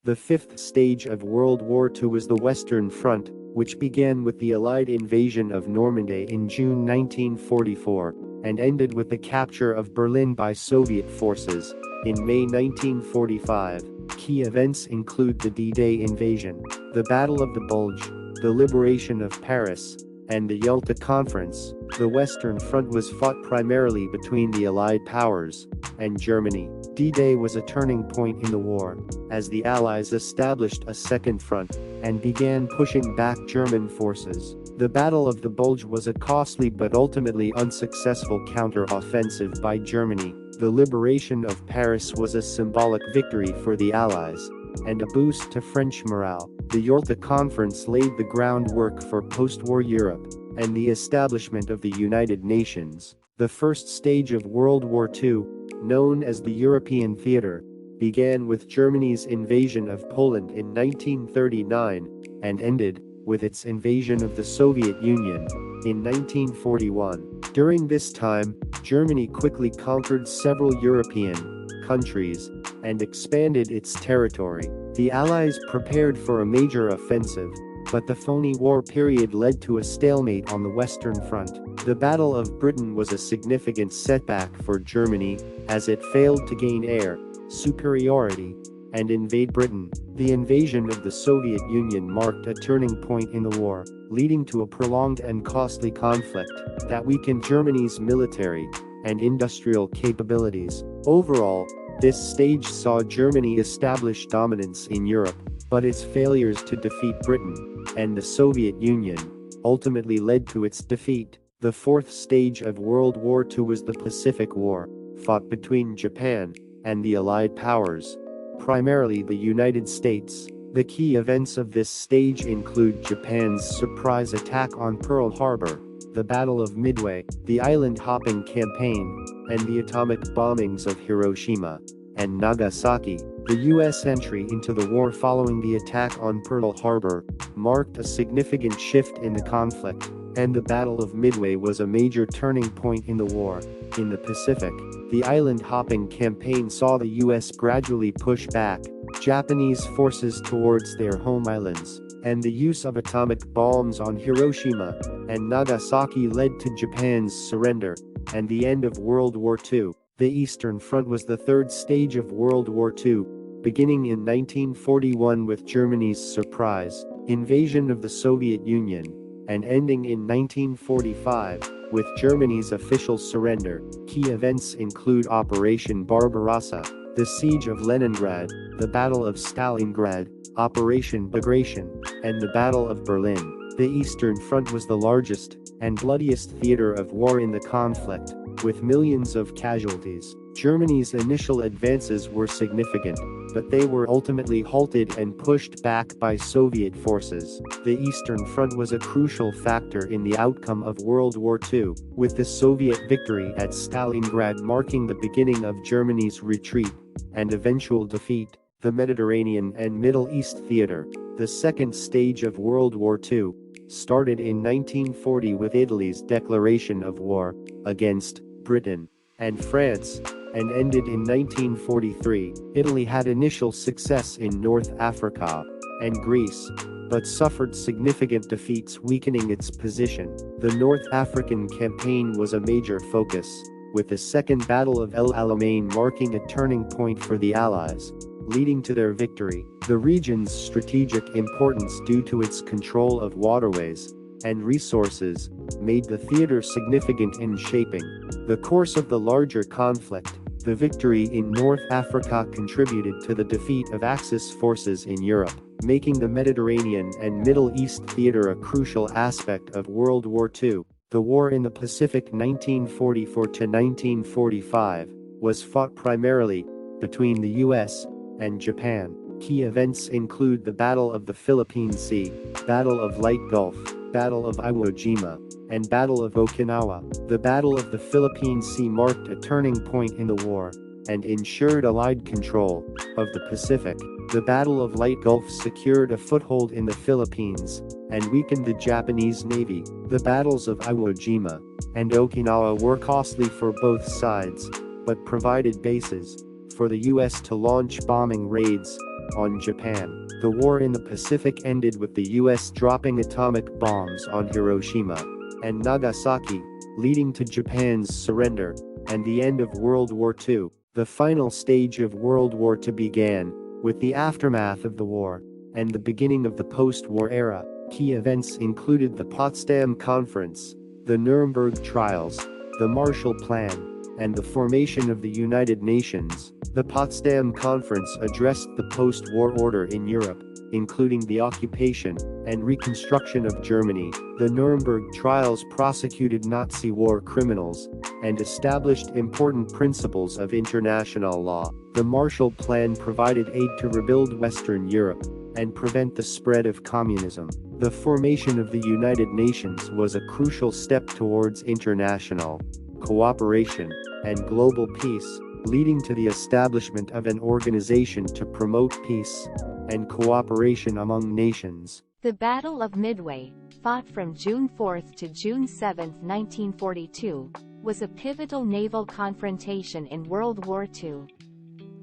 The fifth stage of World War II was the Western Front, which began with the Allied invasion of Normandy in June 1944, and ended with the capture of Berlin by Soviet forces in May 1945. Key events include the D-Day invasion, the Battle of the Bulge, the liberation of Paris, and the Yalta Conference. The Western Front was fought primarily between the Allied powers and Germany. D-Day was a turning point in the war, as the Allies established a second front and began pushing back German forces. The Battle of the Bulge was a costly but ultimately unsuccessful counter-offensive by Germany. The liberation of Paris was a symbolic victory for the Allies and a boost to French morale. The Yalta Conference laid the groundwork for post-war Europe and the establishment of the United Nations. The first stage of World War II, known as the European Theater, began with Germany's invasion of Poland in 1939 and ended with its invasion of the Soviet Union in 1941. During this time, Germany quickly conquered several European countries and expanded its territory. The Allies prepared for a major offensive, but the phony war period led to a stalemate on the Western Front. The Battle of Britain was a significant setback for Germany, as it failed to gain air superiority and invade Britain. The invasion of the Soviet Union marked a turning point in the war, leading to a prolonged and costly conflict that weakened Germany's military and industrial capabilities. Overall, this stage saw Germany establish dominance in Europe, but its failures to defeat Britain and the Soviet Union ultimately led to its defeat. The fourth stage of World War II was the Pacific War, fought between Japan and the Allied powers, primarily the United States. The key events of this stage include Japan's surprise attack on Pearl Harbor, the Battle of Midway, the island-hopping campaign, and the atomic bombings of Hiroshima and Nagasaki. The U.S. entry into the war following the attack on Pearl Harbor marked a significant shift in the conflict, and the Battle of Midway was a major turning point in the war. In the Pacific, the island-hopping campaign saw the U.S. gradually push back Japanese forces towards their home islands, and the use of atomic bombs on Hiroshima and Nagasaki led to Japan's surrender and the end of World War II. The Eastern Front was the third stage of World War II, beginning in 1941 with Germany's surprise invasion of the Soviet Union, and ending in 1945 with Germany's official surrender. Key events include Operation Barbarossa, the Siege of Leningrad, the Battle of Stalingrad, Operation Bagration, and the Battle of Berlin. The Eastern Front was the largest and bloodiest theater of war in the conflict, with millions of casualties. Germany's initial advances were significant, but they were ultimately halted and pushed back by Soviet forces. The Eastern Front was a crucial factor in the outcome of World War II, with the Soviet victory at Stalingrad marking the beginning of Germany's retreat and eventual defeat. The Mediterranean and Middle East theater, the second stage of World War II, started in 1940 with Italy's declaration of war against Britain and France, and ended in 1943. Italy had initial success in North Africa and Greece, but suffered significant defeats, weakening its position. The North African campaign was a major focus, with the Second Battle of El Alamein marking a turning point for the Allies, leading to their victory. The region's strategic importance due to its control of waterways and resources made the theater significant in shaping the course of the larger conflict. The victory in North Africa contributed to the defeat of Axis forces in Europe, making the Mediterranean and Middle East theater a crucial aspect of World War II. The war in the Pacific 1944 to 1945 was fought primarily between the US and Japan. Key events include the Battle of the Philippine Sea, Battle of Light Gulf, Battle of Iwo Jima, and Battle of Okinawa. The Battle of the Philippine Sea marked a turning point in the war and ensured Allied control of the Pacific. The Battle of Light Gulf secured a foothold in the Philippines and weakened the Japanese Navy. The battles of Iwo Jima and Okinawa were costly for both sides, but provided bases for the US to launch bombing raids on Japan. The war in the Pacific ended with the US dropping atomic bombs on Hiroshima and Nagasaki, leading to Japan's surrender and the end of World War II. The final stage of World War II began with the aftermath of the war and the beginning of the post-war era. Key events included the Potsdam Conference, the Nuremberg Trials, the Marshall Plan, and the formation of the United Nations. The Potsdam Conference addressed the post-war order in Europe, including the occupation and reconstruction of Germany. The Nuremberg Trials prosecuted Nazi war criminals and established important principles of international law. The Marshall Plan provided aid to rebuild Western Europe and prevent the spread of communism. The formation of the United Nations was a crucial step towards international cooperation and global peace, leading to the establishment of an organization to promote peace and cooperation among nations. The Battle of Midway, fought from June 4 to June 7, 1942, was a pivotal naval confrontation in World War II.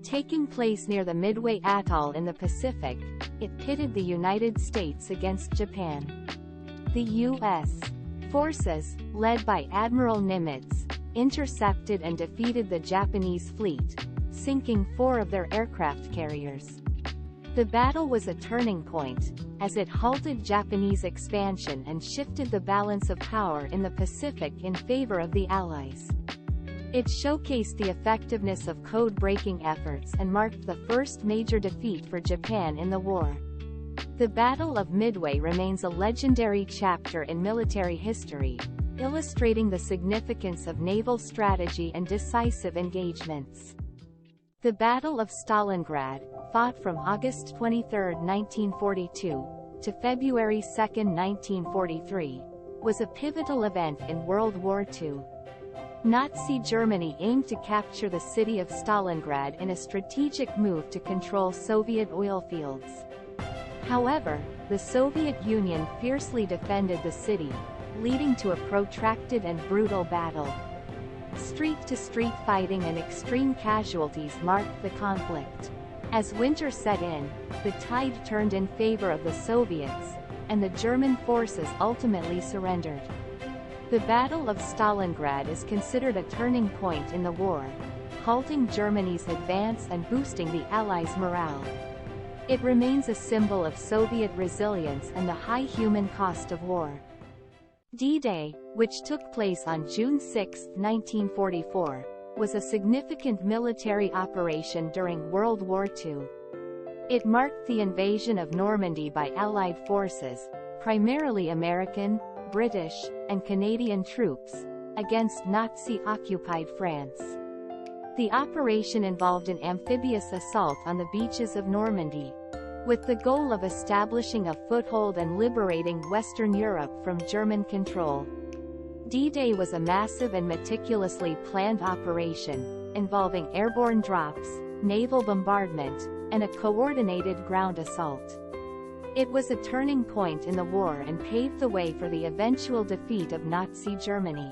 Taking place near the Midway Atoll in the Pacific, it pitted the United States against Japan. The U.S. forces, led by Admiral Nimitz, intercepted and defeated the Japanese fleet, sinking 4 of their aircraft carriers. The battle was a turning point, as it halted Japanese expansion and shifted the balance of power in the Pacific in favor of the Allies. It showcased the effectiveness of code-breaking efforts and marked the first major defeat for Japan in the war. The Battle of Midway remains a legendary chapter in military history, illustrating the significance of naval strategy and decisive engagements. The Battle of Stalingrad, fought from August 23, 1942, to February 2, 1943, was a pivotal event in World War II. Nazi Germany aimed to capture the city of Stalingrad in a strategic move to control Soviet oil fields. However, the Soviet Union fiercely defended the city, leading to a protracted and brutal battle. Street-to-street fighting and extreme casualties marked the conflict. As winter set in, the tide turned in favor of the Soviets, and the German forces ultimately surrendered. The Battle of Stalingrad is considered a turning point in the war, halting Germany's advance and boosting the Allies' morale. It remains a symbol of Soviet resilience and the high human cost of war. D-Day, which took place on June 6, 1944, was a significant military operation during World War II. It marked the invasion of Normandy by Allied forces, primarily American, British, and Canadian troops, against Nazi-occupied France. The operation involved an amphibious assault on the beaches of Normandy, with the goal of establishing a foothold and liberating Western Europe from German control. D-Day was a massive and meticulously planned operation, involving airborne drops, naval bombardment, and a coordinated ground assault. It was a turning point in the war and paved the way for the eventual defeat of Nazi Germany.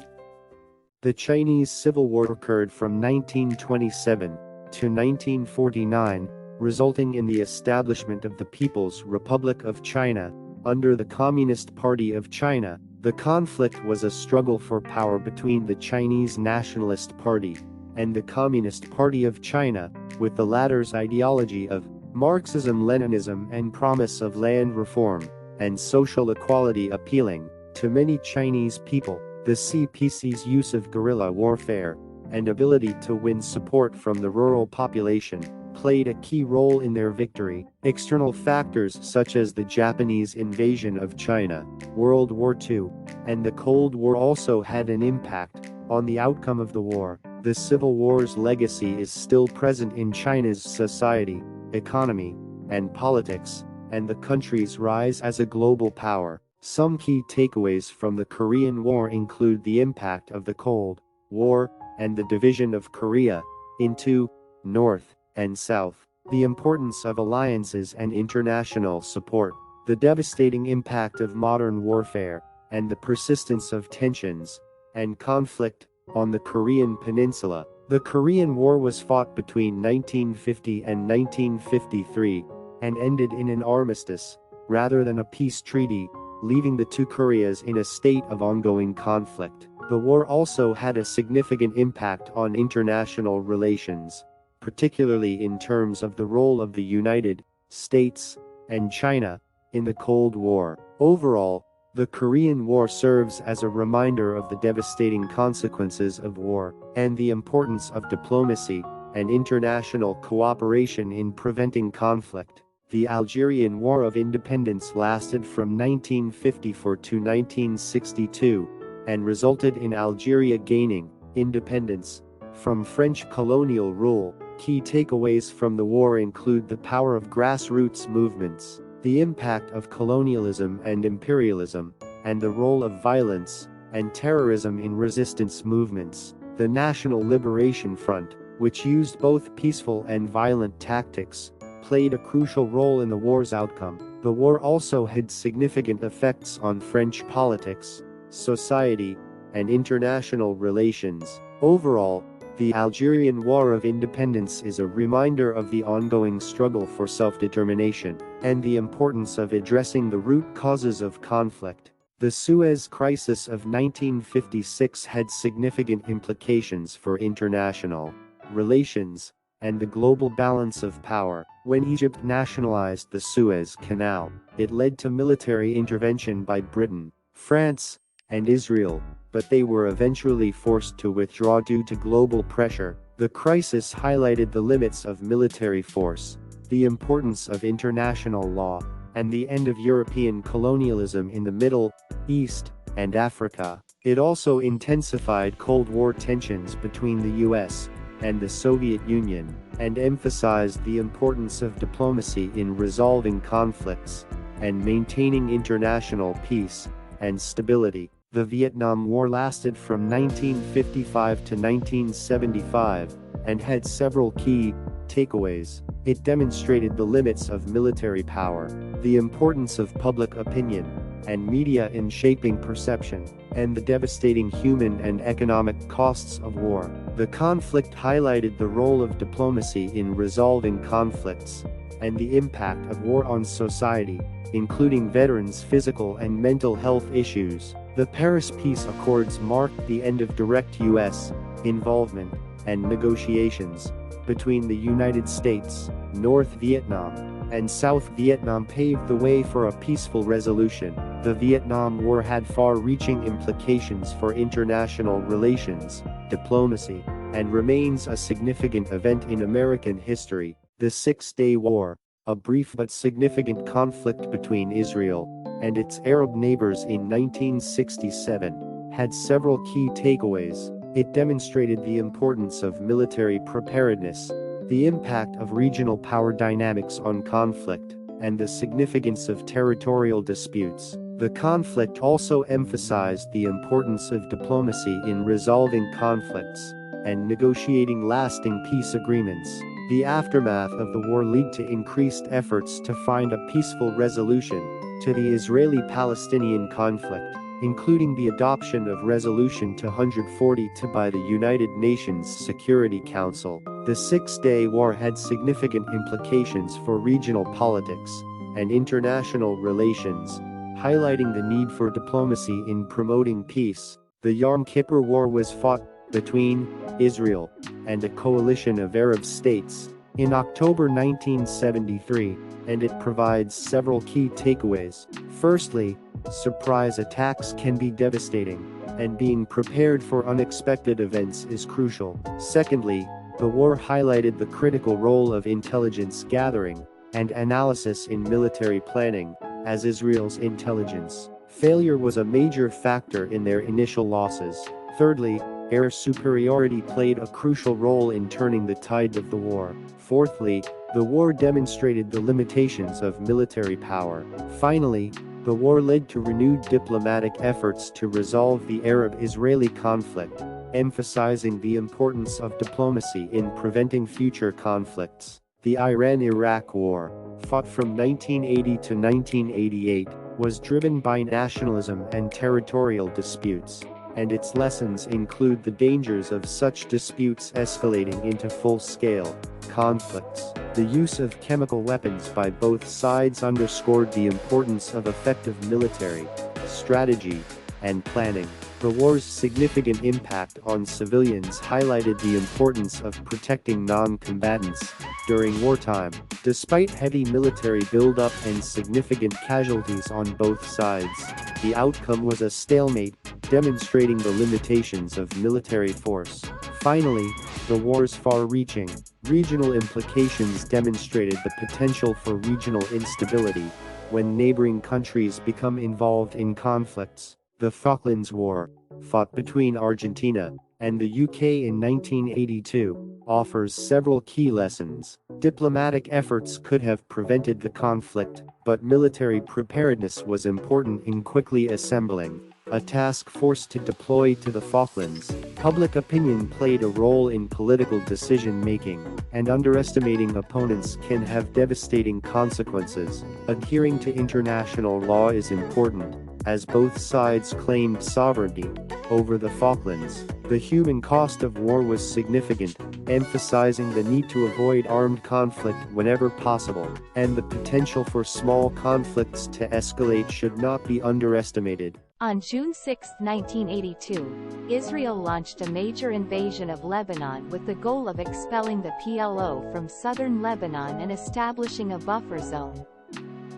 The Chinese Civil War occurred from 1927 to 1949, resulting in the establishment of the People's Republic of China under the Communist Party of China. The conflict was a struggle for power between the Chinese Nationalist Party and the Communist Party of China, with the latter's ideology of Marxism-Leninism and promise of land reform and social equality appealing to many Chinese people. The CPC's use of guerrilla warfare and ability to win support from the rural population played a key role in their victory. External factors such as the Japanese invasion of China, World War II, and the Cold War also had an impact on the outcome of the war. The Civil War's legacy is still present in China's society, economy, and politics, and the country's rise as a global power. Some key takeaways from the Korean War include the impact of the Cold War and the division of Korea into North and South, the importance of alliances and international support, the devastating impact of modern warfare, and the persistence of tensions and conflict on the Korean Peninsula. The Korean War was fought between 1950 and 1953 and ended in an armistice rather than a peace treaty, leaving the two Koreas in a state of ongoing conflict. The war also had a significant impact on international relations, particularly in terms of the role of the United States and China in the Cold War. Overall, the Korean War serves as a reminder of the devastating consequences of war and the importance of diplomacy and international cooperation in preventing conflict. The Algerian War of Independence lasted from 1954 to 1962 and resulted in Algeria gaining independence from French colonial rule. Key takeaways from the war include the power of grassroots movements, the impact of colonialism and imperialism, and the role of violence and terrorism in resistance movements. The National Liberation Front, which used both peaceful and violent tactics, played a crucial role in the war's outcome. The war also had significant effects on French politics, society, and international relations. Overall, the Algerian War of Independence is a reminder of the ongoing struggle for self-determination and the importance of addressing the root causes of conflict. The Suez Crisis of 1956 had significant implications for international relations and the global balance of power. When Egypt nationalized the Suez Canal, it led to military intervention by Britain, France, and Israel, but they were eventually forced to withdraw due to global pressure. The crisis highlighted the limits of military force, the importance of international law, and the end of European colonialism in the Middle East and Africa. It also intensified Cold War tensions between the US and the Soviet Union, and emphasized the importance of diplomacy in resolving conflicts and maintaining international peace and stability. The Vietnam War lasted from 1955 to 1975 and had several key takeaways. It demonstrated the limits of military power, the importance of public opinion and media in shaping perception, and the devastating human and economic costs of war. The conflict highlighted the role of diplomacy in resolving conflicts and the impact of war on society, including veterans' physical and mental health issues. The Paris Peace Accords marked the end of direct U.S. involvement and negotiations between the United States, North Vietnam, and South Vietnam paved the way for a peaceful resolution. The Vietnam War had far-reaching implications for international relations, diplomacy, and remains a significant event in American history. The Six-Day War, a brief but significant conflict between Israel and its Arab neighbors in 1967, had several key takeaways. It demonstrated the importance of military preparedness, the impact of regional power dynamics on conflict, and the significance of territorial disputes. The conflict also emphasized the importance of diplomacy in resolving conflicts and negotiating lasting peace agreements. The aftermath of the war led to increased efforts to find a peaceful resolution to the Israeli-Palestinian conflict, including the adoption of Resolution 242 by the United Nations Security Council. The Six-Day War had significant implications for regional politics and international relations, highlighting the need for diplomacy in promoting peace. The Yom Kippur War was fought between Israel and a coalition of Arab states in October 1973, and it provides several key takeaways. Firstly, surprise attacks can be devastating, and being prepared for unexpected events is crucial. Secondly, the war highlighted the critical role of intelligence gathering and analysis in military planning, as Israel's intelligence failure was a major factor in their initial losses. Thirdly, air superiority played a crucial role in turning the tide of the war. Fourthly, the war demonstrated the limitations of military power. Finally, the war led to renewed diplomatic efforts to resolve the Arab-Israeli conflict, emphasizing the importance of diplomacy in preventing future conflicts. The Iran-Iraq War, fought from 1980 to 1988, was driven by nationalism and territorial disputes, and its lessons include the dangers of such disputes escalating into full-scale conflicts. The use of chemical weapons by both sides underscored the importance of effective military strategy and planning. The war's significant impact on civilians highlighted the importance of protecting non-combatants during wartime. Despite heavy military buildup and significant casualties on both sides, the outcome was a stalemate, demonstrating the limitations of military force. Finally, the war's far-reaching regional implications demonstrated the potential for regional instability when neighboring countries become involved in conflicts. The Falklands War, fought between Argentina and the UK in 1982, offers several key lessons. Diplomatic efforts could have prevented the conflict, but military preparedness was important in quickly assembling a task force to deploy to the Falklands. Public opinion played a role in political decision-making, and underestimating opponents can have devastating consequences. Adhering to international law is important, as both sides claimed sovereignty over the Falklands. The human cost of war was significant, emphasizing the need to avoid armed conflict whenever possible, and the potential for small conflicts to escalate should not be underestimated. On June 6, 1982, Israel launched a major invasion of Lebanon with the goal of expelling the PLO from southern Lebanon and establishing a buffer zone.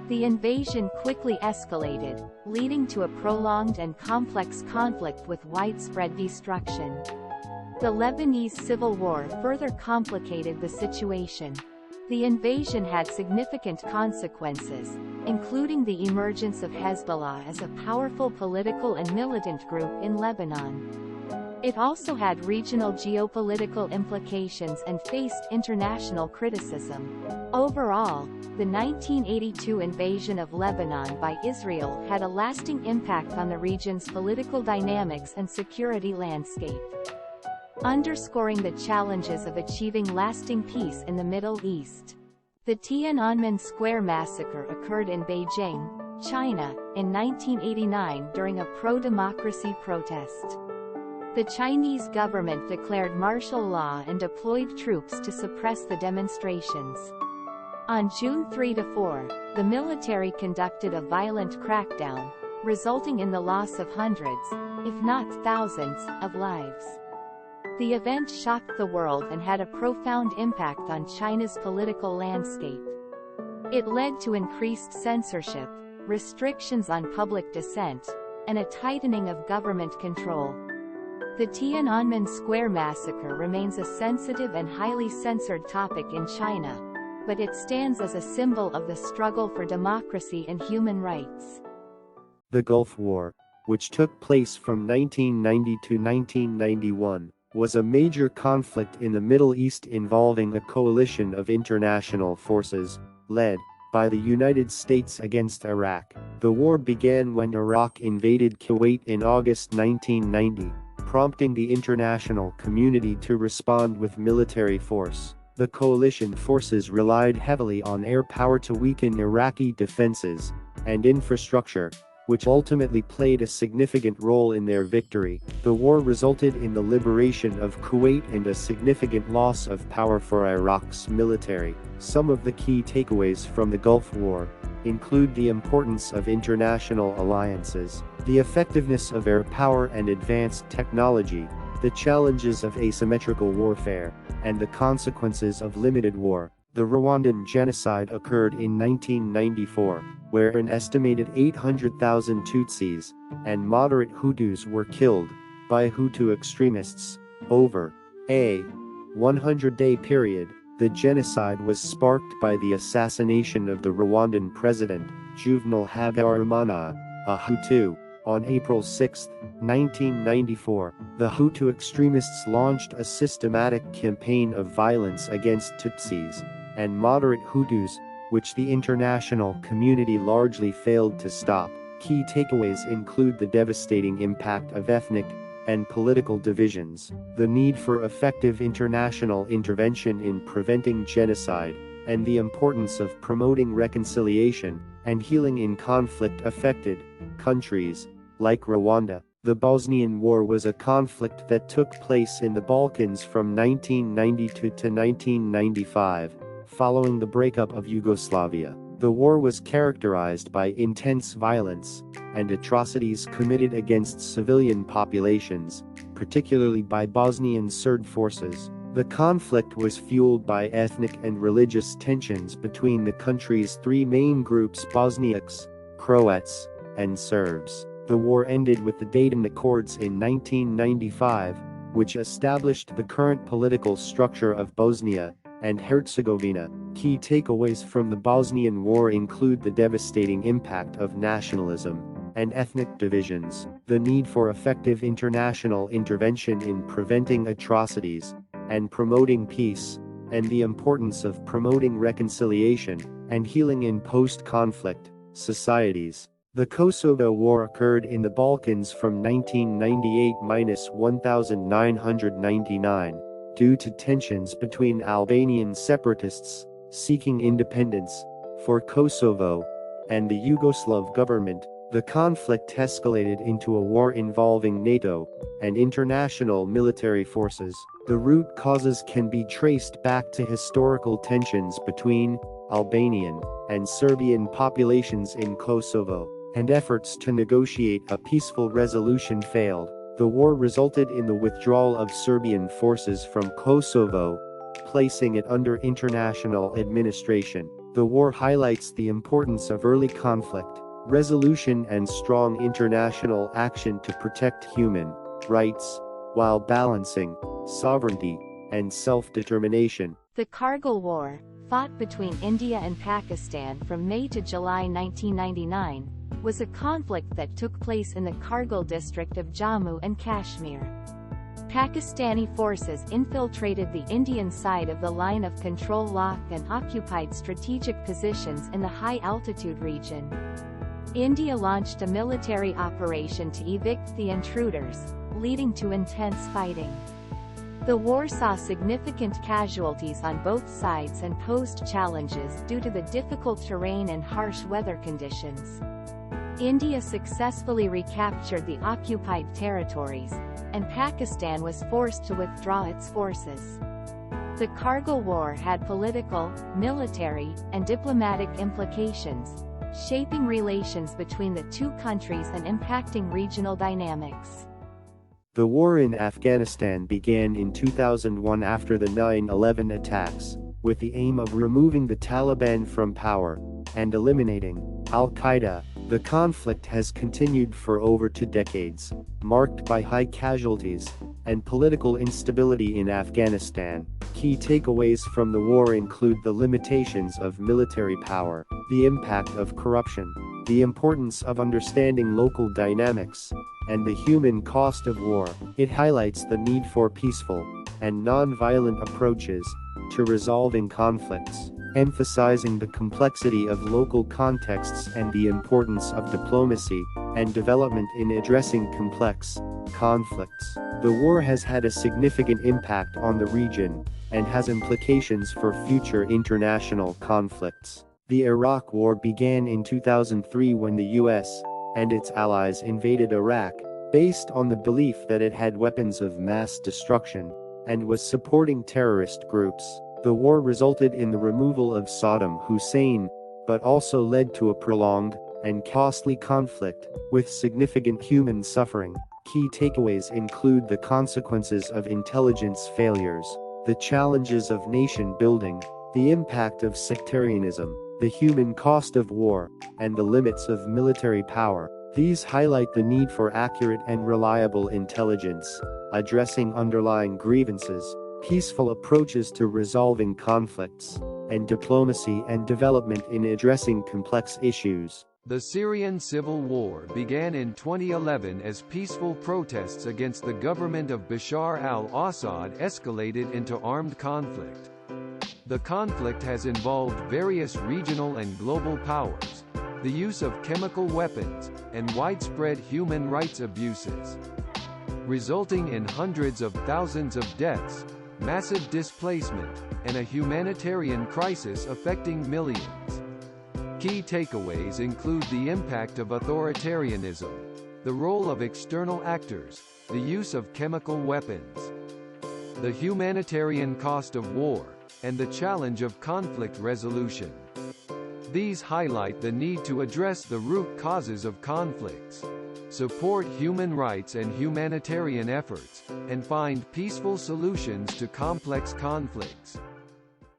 The invasion quickly escalated, leading to a prolonged and complex conflict with widespread destruction. The Lebanese Civil War further complicated the situation. The invasion had significant consequences, including the emergence of Hezbollah as a powerful political and militant group in Lebanon. It also had regional geopolitical implications and faced international criticism. Overall, the 1982 invasion of Lebanon by Israel had a lasting impact on the region's political dynamics and security landscape, underscoring the challenges of achieving lasting peace in the Middle East. The Tiananmen Square massacre occurred in Beijing, China, in 1989 during a pro-democracy protest. The Chinese government declared martial law and deployed troops to suppress the demonstrations. On June 3–4, the military conducted a violent crackdown, resulting in the loss of hundreds, if not thousands, of lives. The event shocked the world and had a profound impact on China's political landscape. It led to increased censorship, restrictions on public dissent, and a tightening of government control. The Tiananmen Square massacre remains a sensitive and highly censored topic in China, but it stands as a symbol of the struggle for democracy and human rights. The Gulf War, which took place from 1990 to 1991, was a major conflict in the Middle East involving a coalition of international forces, led by the United States against Iraq. The war began when Iraq invaded Kuwait in August 1990, prompting the international community to respond with military force. The coalition forces relied heavily on air power to weaken Iraqi defenses and infrastructure, which ultimately played a significant role in their victory. The war resulted in the liberation of Kuwait and a significant loss of power for Iraq's military. Some of the key takeaways from the Gulf War include the importance of international alliances, the effectiveness of air power and advanced technology, the challenges of asymmetrical warfare, and the consequences of limited war. The Rwandan genocide occurred in 1994, where an estimated 800,000 Tutsis and moderate Hutus were killed by Hutu extremists. Over a 100-day period, the genocide was sparked by the assassination of the Rwandan president, Juvenal Habyarimana, a Hutu. On April 6, 1994, the Hutu extremists launched a systematic campaign of violence against Tutsis and moderate Hutus, which the international community largely failed to stop. Key takeaways include the devastating impact of ethnic and political divisions, the need for effective international intervention in preventing genocide, and the importance of promoting reconciliation and healing in conflict-affected countries like Rwanda. The Bosnian War was a conflict that took place in the Balkans from 1992 to 1995, following the breakup of Yugoslavia. The war was characterized by intense violence and atrocities committed against civilian populations, particularly by Bosnian Serb forces. The conflict was fueled by ethnic and religious tensions between the country's three main groups: Bosniaks, Croats, and Serbs. The war ended with the Dayton Accords in 1995, which established the current political structure of Bosnia and Herzegovina. Key takeaways from the Bosnian War include the devastating impact of nationalism and ethnic divisions, the need for effective international intervention in preventing atrocities and promoting peace, and the importance of promoting reconciliation and healing in post-conflict societies. The Kosovo War occurred in the Balkans from 1998–1999 due to tensions between Albanian separatists seeking independence for Kosovo and the Yugoslav government. The conflict escalated into a war involving NATO and international military forces. The root causes can be traced back to historical tensions between Albanian and Serbian populations in Kosovo, and efforts to negotiate a peaceful resolution failed. The war resulted in the withdrawal of Serbian forces from Kosovo, placing it under international administration. The war highlights the importance of early conflict resolution and strong international action to protect human rights, while balancing sovereignty and self-determination. The Kargil War, fought between India and Pakistan from May to July 1999, was a conflict that took place in the Kargil district of Jammu and Kashmir. Pakistani forces infiltrated the Indian side of the line of control lock and occupied strategic positions in the high-altitude region. India launched a military operation to evict the intruders, leading to intense fighting. The war saw significant casualties on both sides and posed challenges due to the difficult terrain and harsh weather conditions. India successfully recaptured the occupied territories, and Pakistan was forced to withdraw its forces. The Kargil War had political, military, and diplomatic implications, shaping relations between the two countries and impacting regional dynamics. The war in Afghanistan began in 2001 after the 9/11 attacks, with the aim of removing the Taliban from power and eliminating al-Qaeda. The conflict has continued for over 2 decades, marked by high casualties and political instability in Afghanistan. Key takeaways from the war include the limitations of military power, the impact of corruption, the importance of understanding local dynamics, and the human cost of war. It highlights the need for peaceful and non-violent approaches to resolving conflicts, emphasizing the complexity of local contexts and the importance of diplomacy and development in addressing complex conflicts. The war has had a significant impact on the region and has implications for future international conflicts. The Iraq War began in 2003 when the US and its allies invaded Iraq, based on the belief that it had weapons of mass destruction and was supporting terrorist groups. The war resulted in the removal of Saddam Hussein, but also led to a prolonged and costly conflict, with significant human suffering. Key takeaways include the consequences of intelligence failures, the challenges of nation building, the impact of sectarianism, the human cost of war, and the limits of military power. These highlight the need for accurate and reliable intelligence, addressing underlying grievances, peaceful approaches to resolving conflicts, and diplomacy and development in addressing complex issues. The Syrian civil war began in 2011 as peaceful protests against the government of Bashar al-Assad escalated into armed conflict. The conflict has involved various regional and global powers, the use of chemical weapons, and widespread human rights abuses, resulting in hundreds of thousands of deaths, massive displacement, and a humanitarian crisis affecting millions. Key takeaways include the impact of authoritarianism, the role of external actors, the use of chemical weapons, the humanitarian cost of war, and the challenge of conflict resolution. These highlight the need to address the root causes of conflicts, support human rights and humanitarian efforts, and find peaceful solutions to complex conflicts.